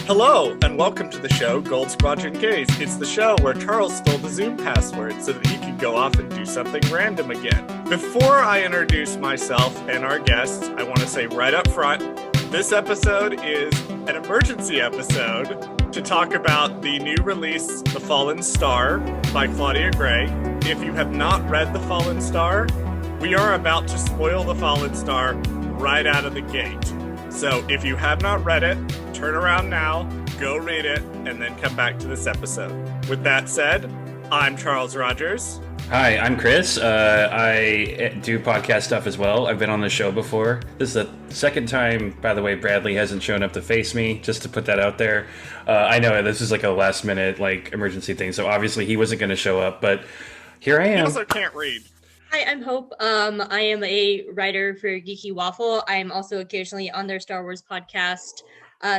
Hello, and welcome to the show, Goldsquadrongays. It's the show where Charles stole the Zoom password so that he could go off and do something random again. Before I introduce myself and our guests, I want to say right up front, this episode is an emergency episode to talk about the new release, The Fallen Star by Claudia Gray. If you have not read The Fallen Star, we are about to spoil The Fallen Star right out of the gate. So if you have not read it, turn around now, go read it, and then come back to this episode. With that said, I'm Charles Rogers. Hi, I'm Chris. I do podcast stuff as well. I've been on the show before. This is the second time, by the way, Bradley hasn't shown up to face me, just to put that out there. I know this is like a last minute emergency thing, so obviously he wasn't going to show up, but here I am. He also can't read. Hi, I'm Hope. I am a writer for Geeky Waffle. I am also occasionally on their Star Wars podcast,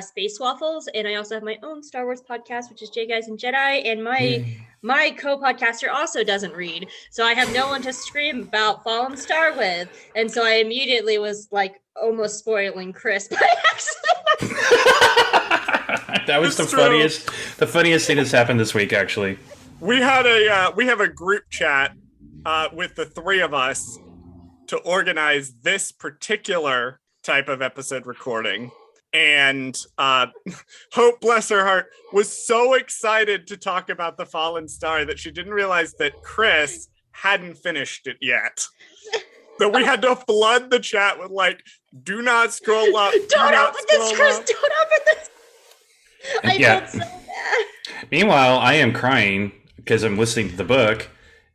Space Waffles, and I also have my own Star Wars podcast, which is Jaig and Jedi, and my co-podcaster also doesn't read, so I have no one to scream about Fallen Star with, and so I immediately was like almost spoiling Chris by accident. That was the funniest thing that's happened this week, actually. We have a group chat with the three of us to organize this particular type of episode recording. And Hope, bless her heart, was so excited to talk about The Fallen Star that she didn't realize that Chris hadn't finished it yet. So we had to flood the chat with do not scroll up. Don't open this, Chris. Don't open this. I felt so bad. Meanwhile, I am crying because I'm listening to the book.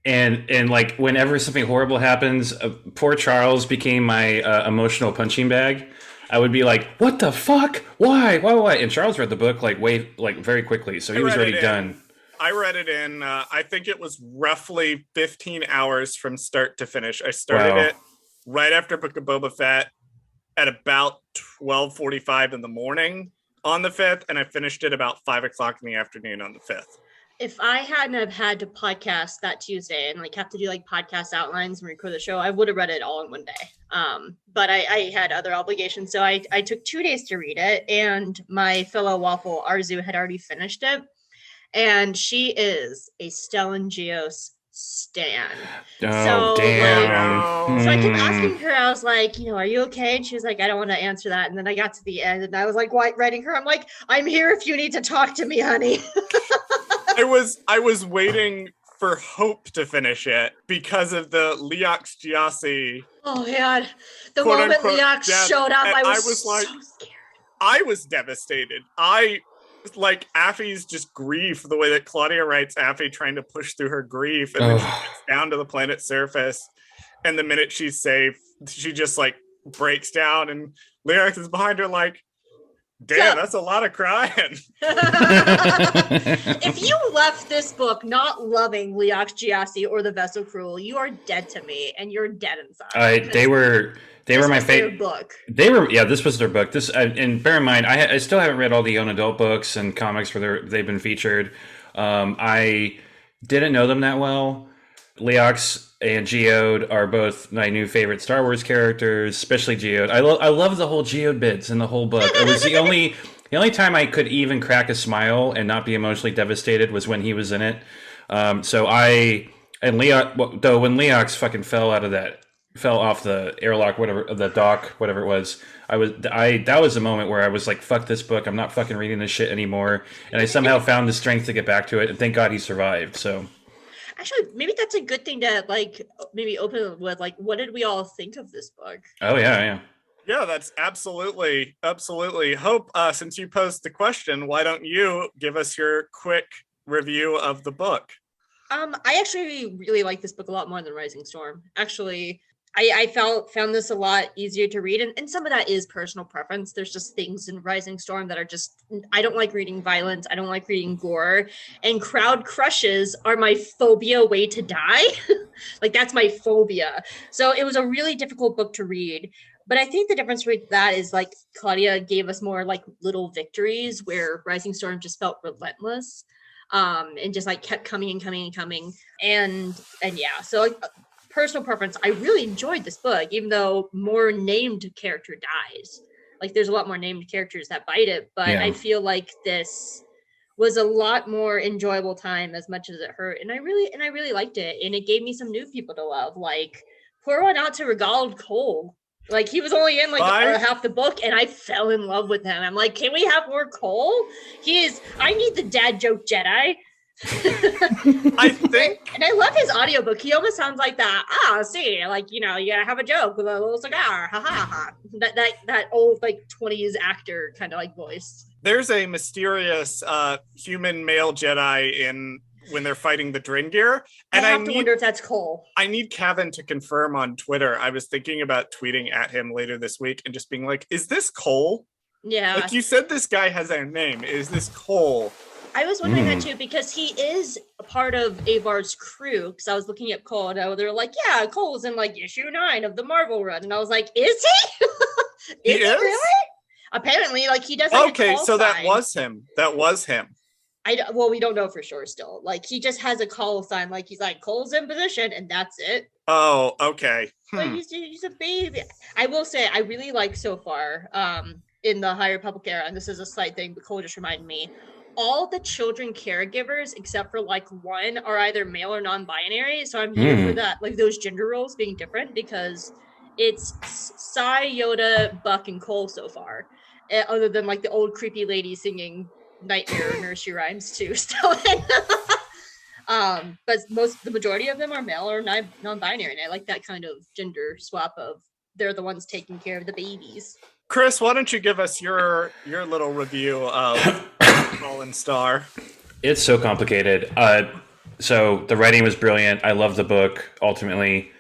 And whenever something horrible happens, poor Charles became my emotional punching bag. I would be like, "What the fuck? Why? And Charles read the book very quickly, so he was already done. I read it in I think it was roughly 15 hours from start to finish. I started it right after Book of Boba Fett at about 12:45 in the morning on the 5th, and I finished it about 5 o'clock in the afternoon on the 5th. If I hadn't have had to podcast that Tuesday and have to do podcast outlines and record the show, I would have read it all in one day. But I had other obligations, so I took 2 days to read it. And my fellow waffle Arzu had already finished it, and she is a Stellan Gios stan. Oh, damn! So I kept asking her. I was like, are you okay? And she was like, I don't want to answer that. And then I got to the end, and I was writing her. I'm like, I'm here if you need to talk to me, honey. I was waiting for Hope to finish it because of the Leox Giassi. Oh god. The moment Leox showed up, I was so scared. I was devastated. Affy's just grief, the way that Claudia writes Affy trying to push through her grief, and then she gets down to the planet's surface, and the minute she's safe, she just breaks down, and Leox is behind her damn, that's a lot of crying. If you left this book not loving Leox Giassi or the Vessel Cruel, you are dead to me, and you're dead inside. They were my favorite book. This was their book. This and bear in mind, I still haven't read all the young adult books and comics where they've been featured. I didn't know them that well. Leox and Geode are both my new favorite Star Wars characters, especially Geode. I love the whole Geode bits in the whole book. It was the only time I could even crack a smile and not be emotionally devastated was when he was in it. When Leox fucking fell off the airlock, the dock, whatever it was, that was a moment where I was like, fuck this book, I'm not fucking reading this shit anymore. And I somehow found the strength to get back to it, and thank God he survived. So actually, maybe that's a good thing to maybe open with what did we all think of this book? Oh yeah. Yeah, that's absolutely. Hope, since you posed the question, why don't you give us your quick review of the book? I actually really like this book a lot more than Rising Storm. Actually, I found this a lot easier to read, and some of that is personal preference. There's just things in Rising Storm that are just, I don't like reading violence, I don't like reading gore, and crowd crushes are my phobia way to die. That's my phobia. So it was a really difficult book to read. But I think the difference with that is Claudia gave us more little victories, where Rising Storm just felt relentless, and just kept coming and coming and coming. And yeah, so personal preference, I really enjoyed this book, even though more named character dies. Like there's a lot more named characters that bite it, but Yeah. I feel like this was a lot more enjoyable time as much as it hurt. And I really liked it. And it gave me some new people to love. Like pour one out to Regaled Cole. Like he was only in like half the book and I fell in love with him. I'm like, can we have more Cole? I need the dad joke Jedi. I think and I love his audiobook. He almost sounds like that. See, like, you gotta have a joke with a little cigar. Ha ha ha. That old like 20s actor kind of like voice. There's a mysterious human male Jedi when they're fighting the Dringir. And I wonder if that's Cole. I need Kevin to confirm on Twitter. I was thinking about tweeting at him later this week and just being like, is this Cole? Yeah. Like you said, this guy has a name. Is this Cole? I was wondering that too, because he is a part of Avar's crew. Because I was looking at Cole and they were like, yeah, Cole's in like issue 9 of the Marvel run. And I was like, is he? Is he really? Apparently, like he doesn't. Okay, so that was him. That was him. Well, we don't know for sure still. Like he just has a call sign, like he's like Cole's in position, and that's it. Oh, okay. But he's a baby. I will say I really like so far in the High Republic era, and this is a slight thing, but Cole just reminded me. All the children caregivers, except for like one, are either male or non-binary. So I'm here for that, like those gender roles being different, because it's Sai, Yoda, Buck, and Cole so far. Other than like the old creepy lady singing nightmare nursery rhymes too still. But the majority of them are male or non-binary, and I like that kind of gender swap of they're the ones taking care of the babies. Chris, why don't you give us your little review of Fallen Star? It's so complicated. So the writing was brilliant. I love the book. Ultimately,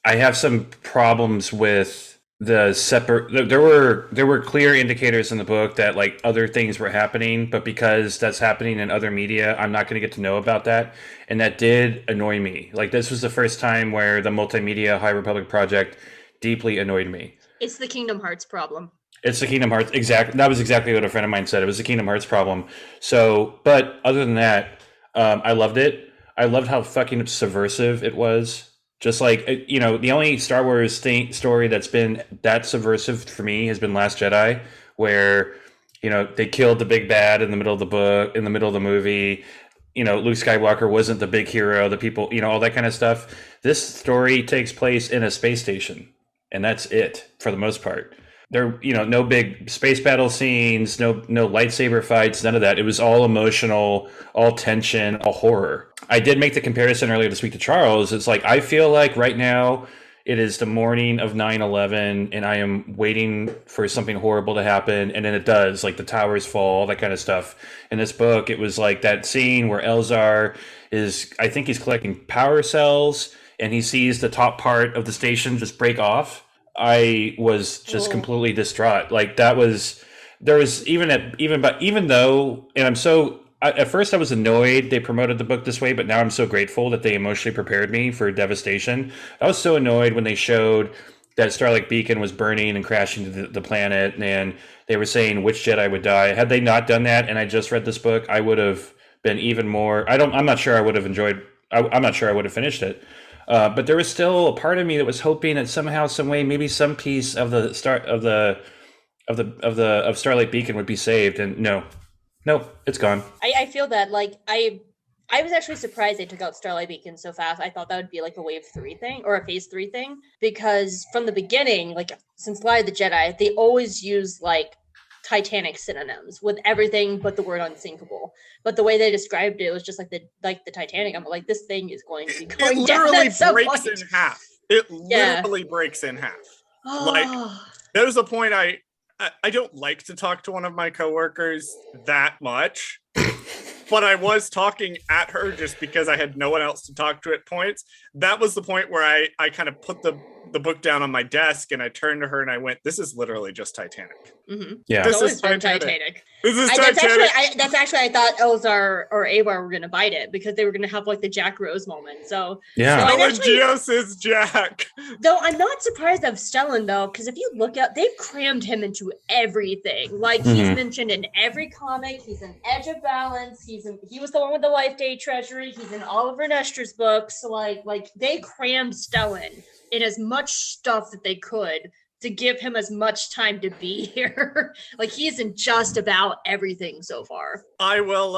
I have some problems with the separate. There were clear indicators in the book that like other things were happening, but because that's happening in other media, I'm not going to get to know about that, and that did annoy me. Like this was the first time where the multimedia High Republic project deeply annoyed me. It's the Kingdom Hearts problem. It's the Kingdom Hearts. Exactly. That was exactly what a friend of mine said. It was the Kingdom Hearts problem. So, but other than that, I loved it. I loved how fucking subversive it was. Just like, the only Star Wars story that's been that subversive for me has been Last Jedi, where, they killed the big bad in the middle of the book, in the middle of the movie. Luke Skywalker wasn't the big hero, the people, all that kind of stuff. This story takes place in a space station, and that's it for the most part. There, no big space battle scenes, no lightsaber fights, none of that. It was all emotional, all tension, all horror. I did make the comparison earlier this week to Charles. It's like, I feel like right now it is the morning of 9/11 and I am waiting for something horrible to happen. And then it does, like the towers fall, all that kind of stuff. In this book, it was like that scene where Elzar I think he's collecting power cells and he sees the top part of the station just break off. I was just completely distraught. Like that was, there was even though, and at first I was annoyed they promoted the book this way, but now I'm so grateful that they emotionally prepared me for devastation. I was so annoyed when they showed that Starlight Beacon was burning and crashing to the planet, and they were saying which Jedi would die. Had they not done that and I just read this book, I would have been even more, I'm not sure I would have enjoyed, I'm not sure I would have finished it. But there was still a part of me that was hoping that somehow, some way, maybe some piece of the start of Starlight Beacon would be saved. And no, it's gone. I feel that like I was actually surprised they took out Starlight Beacon so fast. I thought that would be like a wave 3 thing or a phase 3 thing, because from the beginning, like since Light of the Jedi, they always use like Titanic synonyms with everything but the word unsinkable. But the way they described it was just like the Titanic. I'm like, this thing is going to be going down at some breaks point. in half. It literally breaks in half. Like there's a point I don't like to talk to one of my coworkers that much, but I was talking at her just because I had no one else to talk to at points. That was the point where I kind of put the book down on my desk and I turned to her and I went, this is literally just Titanic. Mm-hmm. Yeah, this is Titanic. This is Titanic. That's actually I thought Elzar or Avar were going to bite it because they were going to have like the Jack Rose moment. So yeah, Geos is Jack. Though I'm not surprised of Stellan though, because if you look at, they've crammed him into everything. Like he's mentioned in every comic. He's in Edge of Balance. He was the one with the Life Day Treasury. He's in Oliver Nester's books. So like they crammed Stellan in as much stuff that they could to give him as much time to be here. Like he's in just about everything so far. I will.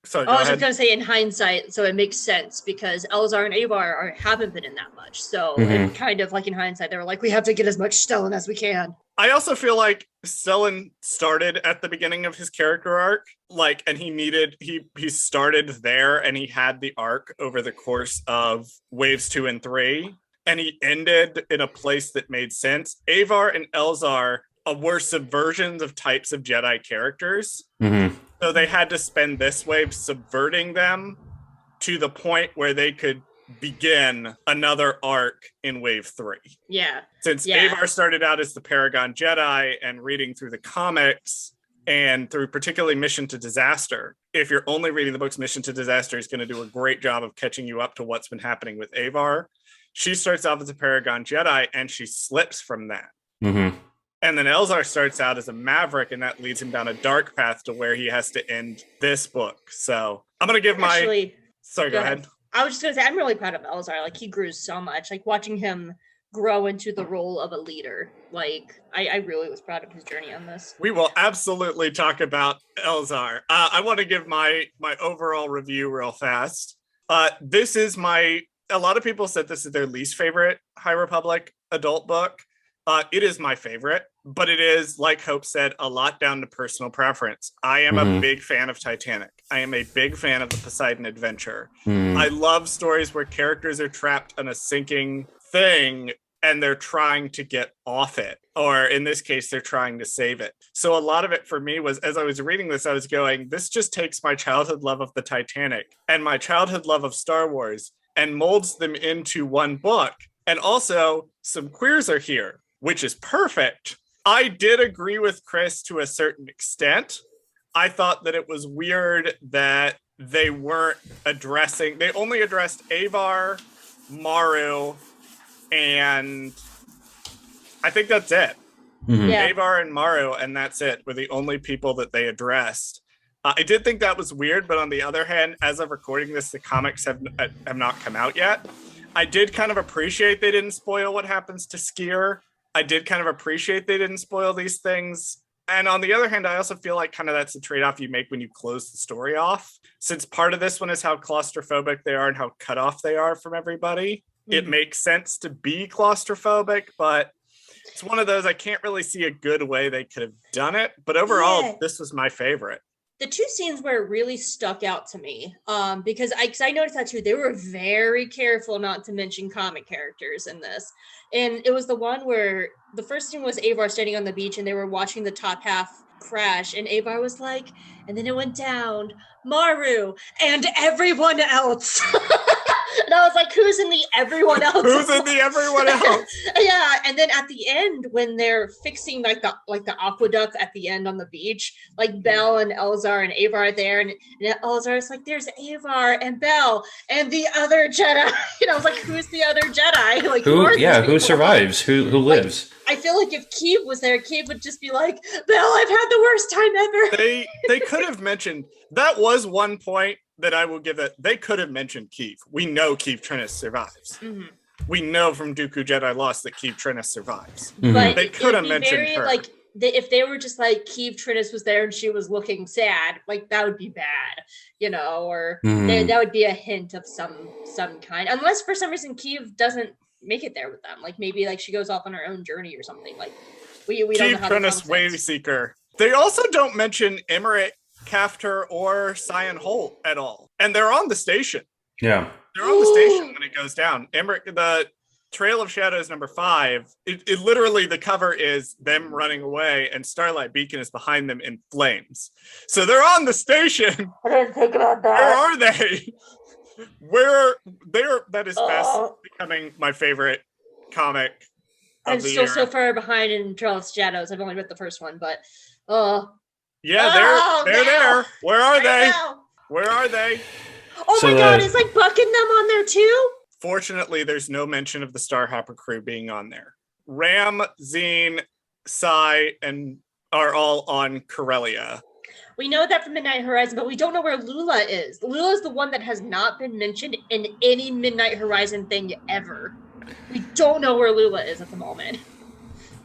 Sorry, go I was ahead. just gonna say in hindsight, so it makes sense because Elzar and Avar haven't been in that much. So it kind of like in hindsight, they were like, we have to get as much Stellan as we can. I also feel like Stellan started at the beginning of his character arc, like, and he started there, and he had the arc over the course of waves 2 and 3, and he ended in a place that made sense. Avar and Elzar were subversions of types of Jedi characters. So they had to spend this wave subverting them to the point where they could begin another arc in wave 3. Yeah. Since Avar started out as the Paragon Jedi and reading through the comics and through particularly Mission to Disaster, if you're only reading the books, Mission to Disaster is going to do a great job of catching you up to what's been happening with Avar. She starts off as a Paragon Jedi and she slips from that. And then Elzar starts out as a maverick, and that leads him down a dark path to where he has to end this book. So I'm going to give Sorry, go ahead. I was just going to say, I'm really proud of Elzar. Like, he grew so much. Like, watching him grow into the role of a leader. Like, I really was proud of his journey on this. We will absolutely talk about Elzar. I want to give my overall review real fast. This is a lot of people said this is their least favorite High Republic adult book. It is my favorite, but it is, like Hope said, a lot down to personal preference. I am a big fan of Titanic. I am a big fan of the Poseidon Adventure. I love stories where characters are trapped on a sinking thing and they're trying to get off it. Or in this case, they're trying to save it. So a lot of it for me was, as I was reading this, I was going, this just takes my childhood love of the Titanic and my childhood love of Star Wars and molds them into one book. And also, some queers are here, which is perfect. I did agree with Chris to a certain extent. I thought that it was weird that they only addressed Avar, Maru, and I think that's it. Avar and Maru, and that's it, were the only people that they addressed. I did think that was weird, but on the other hand, as of recording this, the comics have not come out yet. I did kind of appreciate they didn't spoil what happens to Skier. I did kind of appreciate they didn't spoil these things. And on the other hand, I also feel like kind of that's the trade-off you make when you close the story off. Since part of this one is how claustrophobic they are and how cut off they are from everybody, it makes sense to be claustrophobic, but it's one of those, I can't really see a good way they could have done it. But overall, this was my favorite. The two scenes where it really stuck out to me, because I noticed that too, they were very careful not to mention comic characters in this. And it was the one where the first scene was Avar standing on the beach and they were watching the top half crash. And Avar was like, and then it went down, Maru, and everyone else. And I was like, who's in the everyone else? Who's in the everyone else? Yeah, and then at the end, when they're fixing like the aqueduct at the end on the beach, like Bell and Elzar and Avar are there, and Elzar is like, there's Avar and Bell and the other Jedi. And I was like, who's the other Jedi? Like, who survives? Who lives? I feel like if Keeve was there, Keeve would just be like, Bell, I've had the worst time ever. They could have mentioned, that was one point that I will give it. They could have mentioned Keeve. We know Keeve Trennis survives. We know from Dooku Jedi Lost that Keeve Trennis survives. But they could have mentioned her. Like, if they were just like, Keeve Trennis was there and she was looking sad, like that would be bad, or that would be a hint of some kind. Unless for some reason Keeve doesn't make it there with them. Like maybe like she goes off on her own journey or something. Like we don't know how Trennis Wave Seeker. They also don't mention Emmerich, Kafter, or Cyan Holt at all. And they're on the station. Yeah. They're on the station when it goes down. Emmerich, the Trail of Shadows #5, it literally, the cover is them running away and Starlight Beacon is behind them in flames. So they're on the station. I didn't think about that. Where are they? That is fast becoming my favorite comic of I'm the still year. so far behind in Trail of Shadows. I've only read the first one, but yeah, they're there. Where are they? Now. Where are they? Oh my god, is like Buck and them on there too? Fortunately, there's no mention of the Starhopper crew being on there. Ram, Zine, Sai, and are all on Corellia. We know that from Midnight Horizon, but we don't know where Lula is. Lula is the one that has not been mentioned in any Midnight Horizon thing ever. We don't know where Lula is at the moment.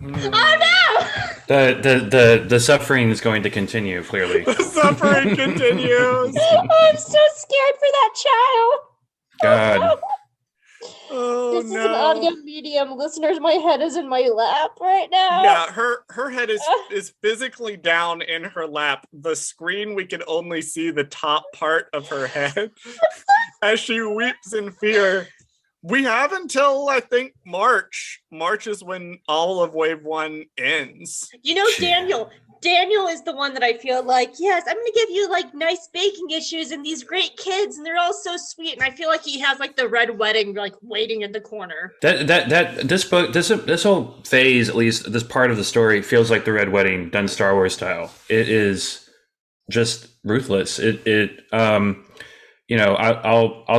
Oh The suffering is going to continue, clearly. The suffering continues. no! I'm so scared for that child. God. Oh, This is an no. audio medium, listeners. My head is in my lap right now. Yeah, her head is physically down in her lap. The screen, we can only see the top part of her head as she weeps in fear. We have until, I think, March. March is when all of Wave 1 ends. You know, Daniel is the one that I feel like, yes, I'm going to give you like nice baking issues and these great kids, and they're all so sweet. And I feel like he has like the red wedding like waiting in the corner. This book, this whole phase, at least this part of the story, feels like the Red Wedding done Star Wars style. It is just ruthless. I'll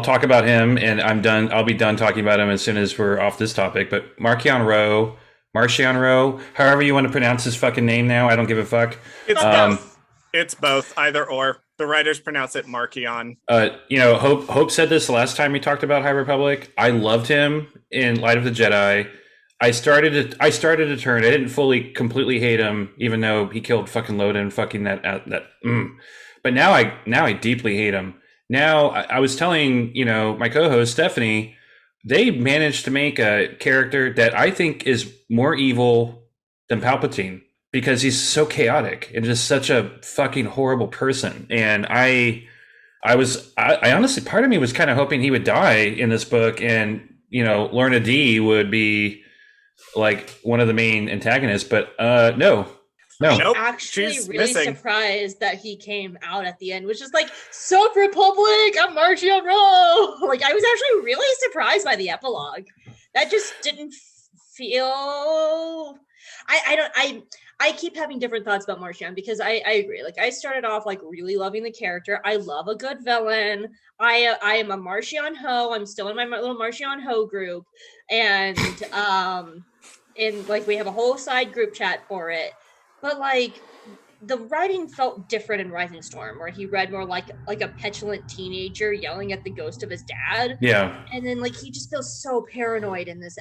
talk about him, and I'm done. I'll be done talking about him as soon as we're off this topic. But Marchion Ro, however you want to pronounce his fucking name now, I don't give a fuck. It's both. It's both, either or. The writers pronounce it Marchion. Hope said this the last time we talked about High Republic. I loved him in Light of the Jedi. I started to turn. I didn't completely hate him, even though he killed fucking Loden and fucking that. But now I deeply hate him. Now, I was telling, my co-host, Stephanie, they managed to make a character that I think is more evil than Palpatine because he's so chaotic and just such a fucking horrible person. And I honestly, part of me was kind of hoping he would die in this book and, Lorna D would be like one of the main antagonists, but no. I'm actually really surprised that he came out at the end, which is like, Soap Republic, I'm Marchion Ro. Like, I was actually really surprised by the epilogue. That just didn't feel. I keep having different thoughts about Marchion because I agree. Like, I started off like really loving the character. I love a good villain. I am a Marchion Ho. I'm still in my little Marchion Ho group, and like we have a whole side group chat for it. But like the writing felt different in Rising Storm, where he read more like a petulant teenager yelling at the ghost of his dad. Yeah. And then like he just feels so paranoid in this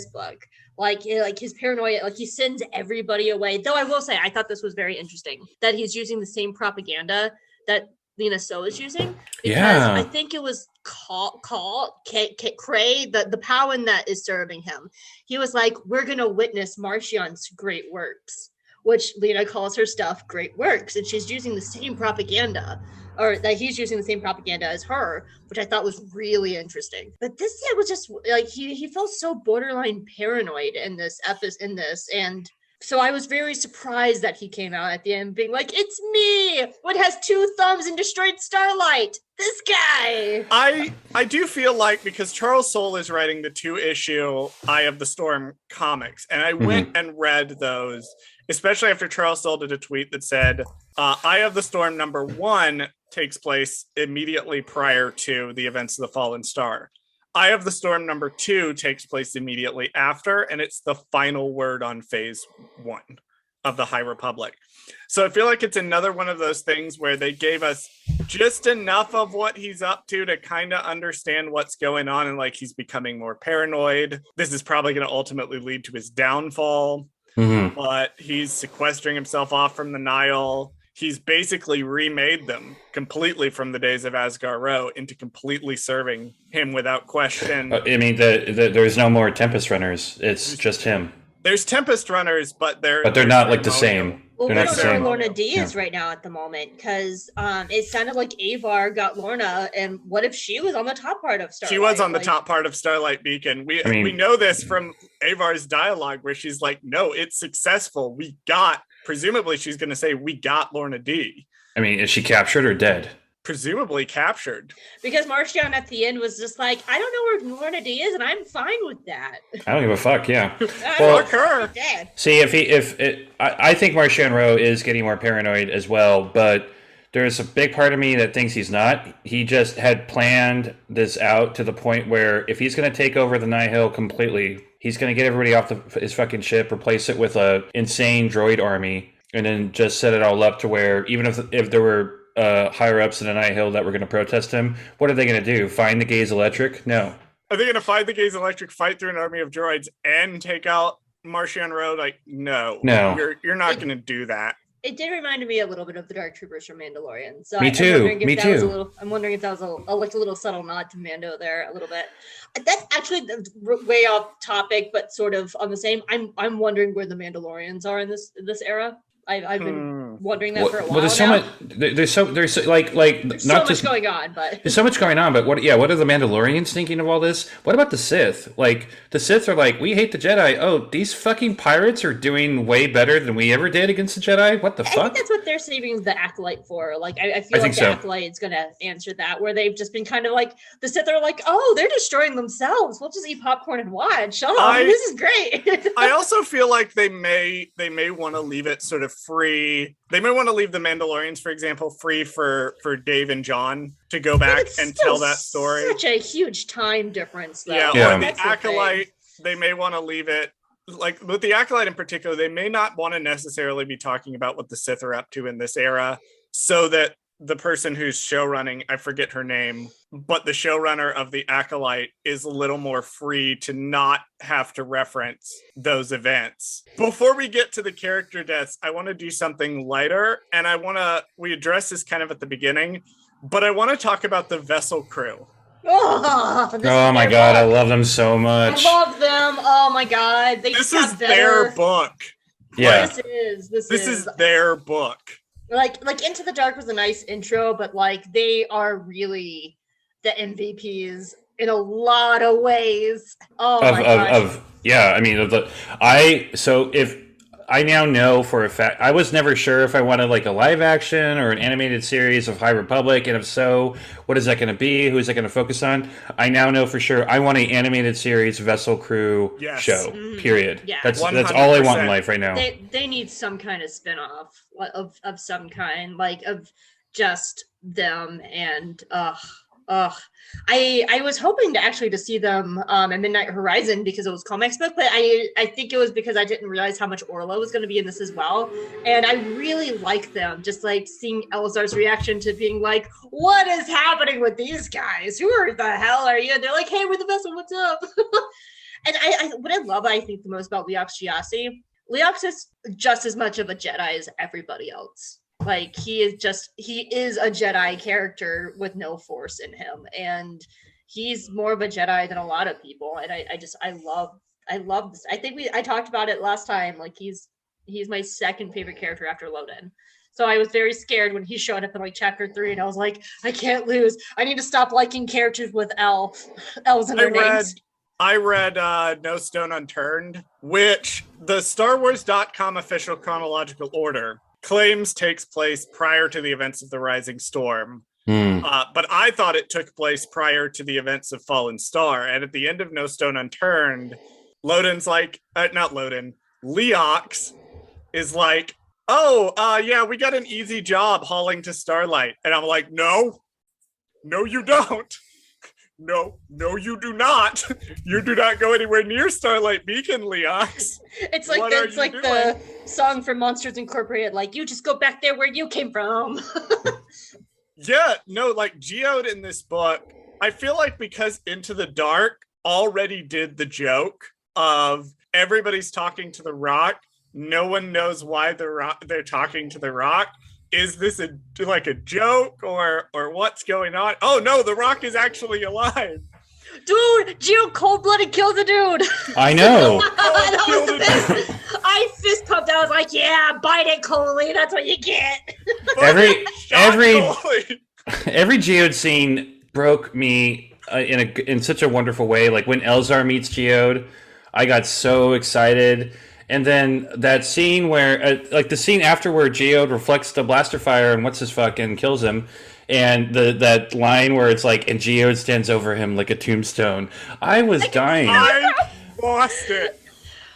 book. Like his paranoia, like he sends everybody away. Though I will say, I thought this was very interesting that he's using the same propaganda that Lena So is using. Because I think it was Cray, the Powan that is serving him. He was like, we're gonna witness Marchion's great works, which Lena calls her stuff great works, and she's using the same propaganda, or that he's using the same propaganda as her, which I thought was really interesting. But this was just like he felt so borderline paranoid in this and so I was very surprised that he came out at the end being like, "It's me, what has 2 thumbs and destroyed Starlight, this guy." I do feel like, because Charles Soule is writing the 2-issue Eye of the Storm comics, and I went and read those. Especially after Charles Soule did a tweet that said, Eye of the Storm #1 takes place immediately prior to the events of the Fallen Star. Eye of the Storm #2 takes place immediately after, and it's the final word on Phase 1 of the High Republic. So I feel like it's another one of those things where they gave us just enough of what he's up to kind of understand what's going on, and like he's becoming more paranoid. This is probably going to ultimately lead to his downfall. But he's sequestering himself off from the Nile. He's basically remade them completely from the days of Asgar Ro into completely serving him without question. I mean, there's no more Tempest Runners. It's just him. There's Tempest Runners, but they're not like the same. Well, we They're don't not the know same. where Lorna D is right now at the moment, because it sounded like Avar got Lorna, and what if she was on the top part of Starlight? She was on the top part of Starlight Beacon. We know this from Avar's dialogue, where she's like, no, it's successful. We got, presumably she's going to say, we got Lorna D. I mean, is she captured or dead? Presumably captured. Because Marchion at the end was just like, I don't know where Lorna D is, and I'm fine with that. I don't give a fuck. Yeah. Well, her. See, I think Marchion Ro is getting more paranoid as well, but there's a big part of me that thinks he's not. He just had planned this out to the point where if he's going to take over the Nihil completely, he's going to get everybody off his fucking ship, replace it with a insane droid army, and then just set it all up to where even if there were higher ups in the Nihil that were going to protest him, what are they going to do? Find the Gaze Electric? No. Are they going to find the Gaze Electric, fight through an army of droids, and take out Marchion Road, like, no, No. you're not going to do that. It did remind me a little bit of the Dark Troopers from Mandalorian. So Me too. I'm wondering if that was a little subtle nod to Mando there a little bit. That's actually way off topic, but sort of on the same. I'm wondering where the Mandalorians are in this era. I've been wondering that for a while. Well, there's so much. There's so like there's not so just much going on, but there's so much going on. But what are the Mandalorians thinking of all this? What about the Sith? Like the Sith are like, we hate the Jedi. Oh, these fucking pirates are doing way better than we ever did against the Jedi. What the fuck? I think that's what they're saving the Acolyte for. Like I feel like the Acolyte is gonna answer that, where they've just been kind of like the Sith are like, oh, they're destroying themselves. We'll just eat popcorn and watch. Oh, this is great. I also feel like they may want to leave it sort of free. They may want to leave the Mandalorians, for example, free for Dave and John to go back and tell that story. Such a huge time difference, though. Yeah. Or the Acolyte, they may want to leave it like with the Acolyte in particular. They may not want to necessarily be talking about what the Sith are up to in this era, so that the person who's show running, I forget her name, but the showrunner of the Acolyte is a little more free to not have to reference those events. Before we get to the character deaths, I want to do something lighter, and we address this kind of at the beginning, but I want to talk about the vessel crew. Oh my god, I love them so much. I love them. Oh my god, this is their book. Yeah, this is their book. Like Into the Dark was a nice intro, but like they are really the MVPs in a lot of ways. Oh my gosh. If I now know for a fact, I was never sure if I wanted like a live action or an animated series of High Republic, and if so, what is that going to be? Who is that going to focus on? I now know for sure I want an animated series vessel crew show. Period. Yeah. That's all I want in life right now. They need some kind of spinoff of some kind, like of just them and I was hoping to see them in Midnight Horizon because it was comics book, but I think it was because I didn't realize how much Orla was going to be in this as well. And I really like them, just like seeing Elzar's reaction to being like, what is happening with these guys? Who the hell are you? And they're like, hey, we're the vessel, what's up? And what I love, I think the most about Leox Gyasi, Leox is just as much of a Jedi as everybody else. Like he is a Jedi character with no force in him, and he's more of a Jedi than a lot of people. And I love this. I think I talked about it last time. Like he's my second favorite character after Loden. So I was very scared when he showed up in like chapter 3, and I was like, I can't lose. I need to stop liking characters with L's in their names. I read No Stone Unturned, which the StarWars.com official chronological order claims takes place prior to the events of the Rising Storm. But I thought it took place prior to the events of Fallen Star. And at the end of No Stone Unturned, Loden's like, not Loden, Leox is like, yeah, we got an easy job hauling to Starlight. And I'm like, no, you don't. No, you do not. You do not go anywhere near Starlight Beacon, Leox. It's like the song from Monsters Incorporated, like, you just go back there where you came from. Yeah, no, like Geode in this book, I feel like because Into the Dark already did the joke of everybody's talking to the Rock, no one knows why they're talking to the Rock. Is this a joke or what's going on? Oh no, the Rock is actually alive. Dude, Geo cold-blooded killed the dude. I know. I fist pumped. I was like, yeah, bite it, Coley. That's what you get. Every Geode scene broke me in such a wonderful way. Like when Elzar meets Geode, I got so excited. And then that scene where, the scene after where Geode reflects the blaster fire and what's his fuck and kills him, and that line where it's like, and Geode stands over him like a tombstone. I was dying. I lost it.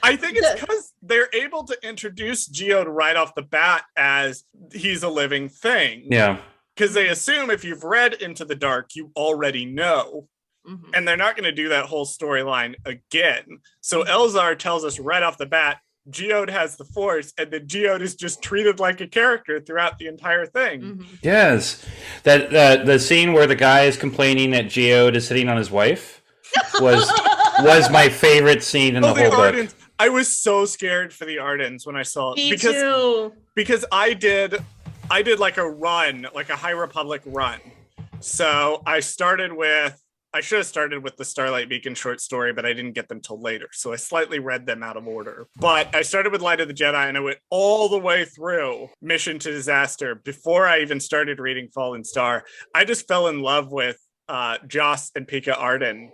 I think it's because they're able to introduce Geode right off the bat as he's a living thing. Yeah. Because they assume if you've read Into the Dark, you already know. Mm-hmm. And they're not going to do that whole storyline again. So Elzar tells us right off the bat, Geode has the Force, and then Geode is just treated like a character throughout the entire thing. Mm-hmm. Yes. That the scene where the guy is complaining that Geode is hitting on his wife was my favorite scene in the whole book. I was so scared for the Ardens when I saw it. Me too. Because I did like a run, like a High Republic run. So I should have started with the Starlight Beacon short story, but I didn't get them till later. So I slightly read them out of order. But I started with Light of the Jedi and I went all the way through Mission to Disaster before I even started reading Fallen Star. I just fell in love with Joss and Pika Arden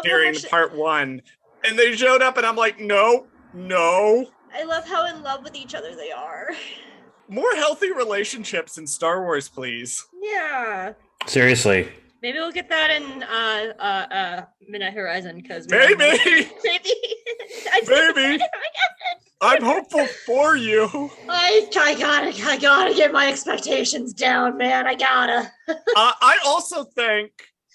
during part 1. And they showed up and I'm like, no. I love how in love with each other they are. More healthy relationships in Star Wars, please. Yeah. Seriously. Maybe we'll get that in Midnight Horizon because maybe. Maybe. I'm hopeful for you. I gotta get my expectations down, man. I gotta. I also think.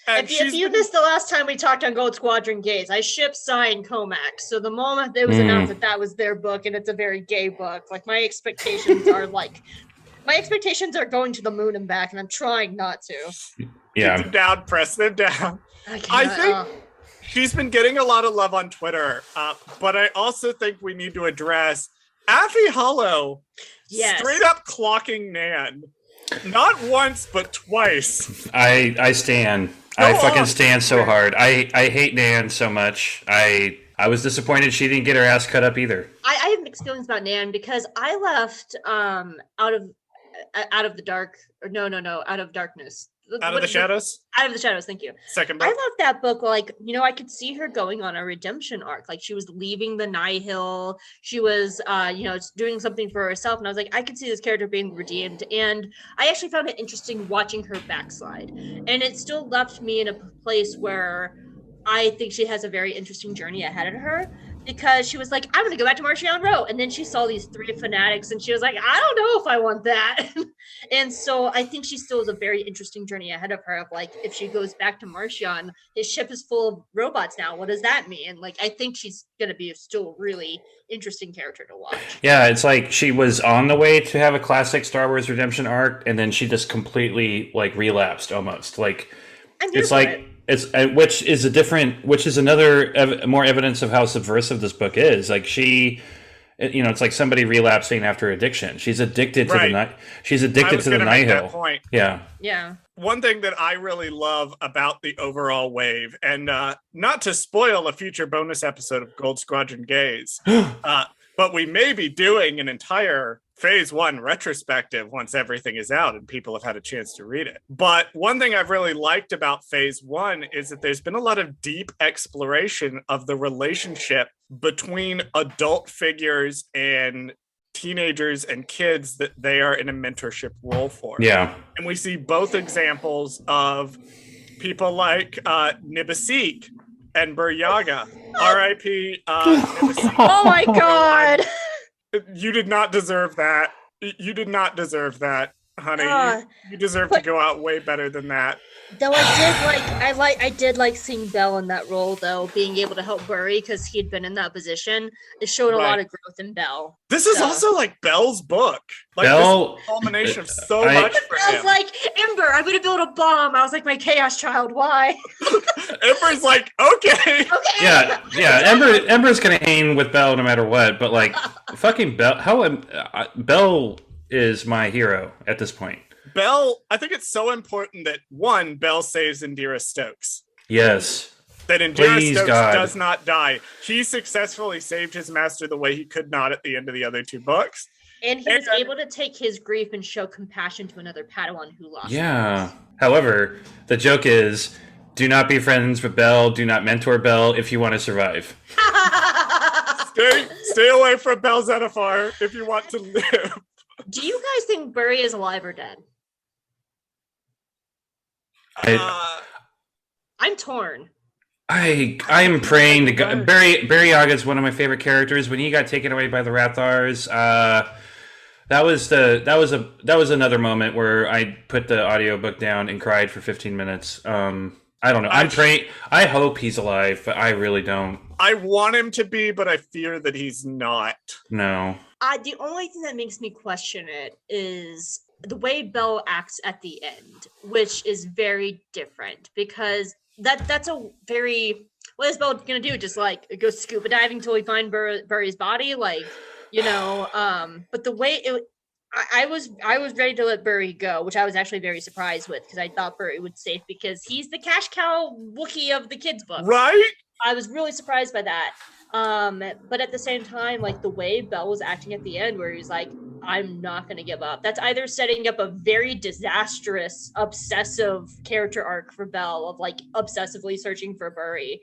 If you missed the last time we talked on Goldsquadrongays, I shipped Sai and Comac. So the moment it was announced that was their book, and it's a very gay book, like my expectations are going to the moon and back, and I'm trying not to. Yeah. Keep them down, press them down. I think she's been getting a lot of love on Twitter, but I also think we need to address Affie Hollow straight up clocking Nan. Not once, but twice. I stand. I fucking stand so hard. I hate Nan so much. I was disappointed she didn't get her ass cut up either. I have mixed feelings about Nan because I left out of the dark. Or no, out of darkness. Out of the shadows? Out of the shadows, thank you. Second book. I love that book. Like, I could see her going on a redemption arc. Like, she was leaving the Nihil. She was, doing something for herself. And I was like, I could see this character being redeemed. And I actually found it interesting watching her backslide. And it still left me in a place where I think she has a very interesting journey ahead of her. Because she was like, I'm going to go back to Marchion Row. And then she saw these 3 fanatics and she was like, I don't know if I want that. And so I think she still has a very interesting journey ahead of her of like, if she goes back to Marchion, his ship is full of robots now. What does that mean? Like, I think she's going to be still a really interesting character to watch. Yeah, it's like she was on the way to have a classic Star Wars redemption arc. And then she just completely like relapsed almost. Like, it's like... which is another more evidence of how subversive this book is. Like it's like somebody relapsing after addiction. She's addicted to the Nihil. Yeah. One thing that I really love about the overall wave, and not to spoil a future bonus episode of Goldsquadrongays, but we may be doing an entire Phase 1 retrospective once everything is out and people have had a chance to read it. But one thing I've really liked about Phase 1 is that there's been a lot of deep exploration of the relationship between adult figures and teenagers and kids that they are in a mentorship role for. Yeah. And we see both examples of people like Nibasik and Buryaga. R.I.P. Nibasik. Oh my god! You did not deserve that. You did not deserve that, honey. You deserve to go out way better than that. Though I did like seeing Bell in that role, though, being able to help Burry because he had been in that position. It showed a lot of growth in Bell. This is also like Bell's book. Like Bell, this is a culmination of so much for him. I was like, Ember, I'm gonna build a bomb. I was like, my chaos child, why? Ember's like, okay. Yeah. Ember's gonna hang with Bell no matter what, but like, fucking Bell. Bell is my hero at this point. Bell, I think it's so important that, one, Bell saves Indira Stokes. Yes. That Indira Stokes does not die. He successfully saved his master the way he could not at the end of the other 2 books. And he was able to take his grief and show compassion to another Padawan who lost. Yeah. However, the joke is, do not be friends with Bell. Do not mentor Bell if you want to survive. Stay away from Bell Zenithar if you want to live. Do you guys think Burry is alive or dead? I'm torn. I'm praying to God. Barry Yaga is one of my favorite characters. When he got taken away by the Rathars, that was another moment where I put the audiobook down and cried for 15 minutes. I don't know. I'm praying. I hope he's alive, but I really don't. I want him to be, but I fear that he's not. No. The only thing that makes me question it is the way Bell acts at the end, which is very different because that's a very what is Bell gonna do? Just like go scuba diving till we find Burry's body? Like, but the way I was ready to let Burry go, which I was actually very surprised with because I thought Burry would safe because he's the cash cow Wookiee of the kids' book. Right? I was really surprised by that. But at the same time, like the way Bell was acting at the end, where he's like, I'm not going to give up. That's either setting up a very disastrous, obsessive character arc for Bell of like obsessively searching for Burry,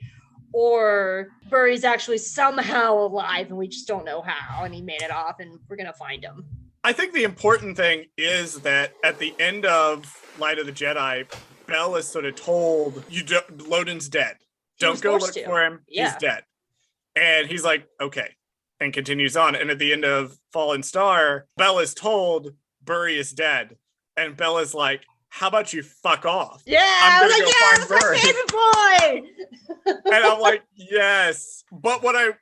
or Burry's actually somehow alive and we just don't know how, and he made it off and we're going to find him. I think the important thing is that at the end of Light of the Jedi, Bell is sort of told, Loden's dead. Don't go look for him. Yeah. He's dead. And he's like, okay, and continues on. And at the end of Fallen Star, Bell is told Burry is dead. And Bell is like, how about you fuck off? Yeah, I was like, yeah, my favorite boy. And I'm like, yes. But what I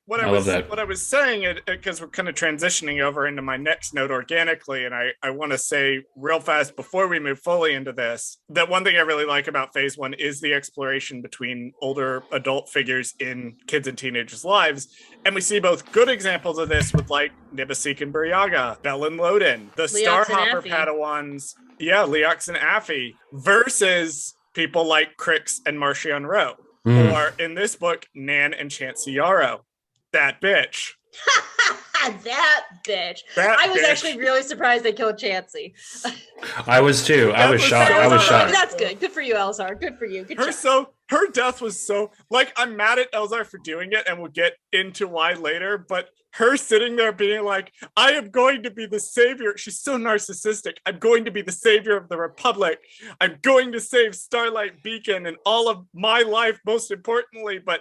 was saying, because we're kind of transitioning over into my next note organically, and I want to say real fast before we move fully into this, that one thing I really like about Phase 1 is the exploration between older adult figures in kids and teenagers' lives. And we see both good examples of this with like Nibasik and Buryaga, Bell and Loden, the Starhopper Padawans, Leox and Affy, versus people like Crix and Marcion Rowe. Or in this book, Nan and Chancey Yarrow. That bitch. That bitch. I was actually really surprised they killed Chancey. I was too. I was shocked. That's good. Good for you, Elzar. Good for you. Good job. Her death was so, like, I'm mad at Elzar for doing it, and we'll get into why later, but her sitting there being like, I am going to be the savior. She's so narcissistic. I'm going to be the savior of the Republic. I'm going to save Starlight Beacon and all of my life, most importantly. But,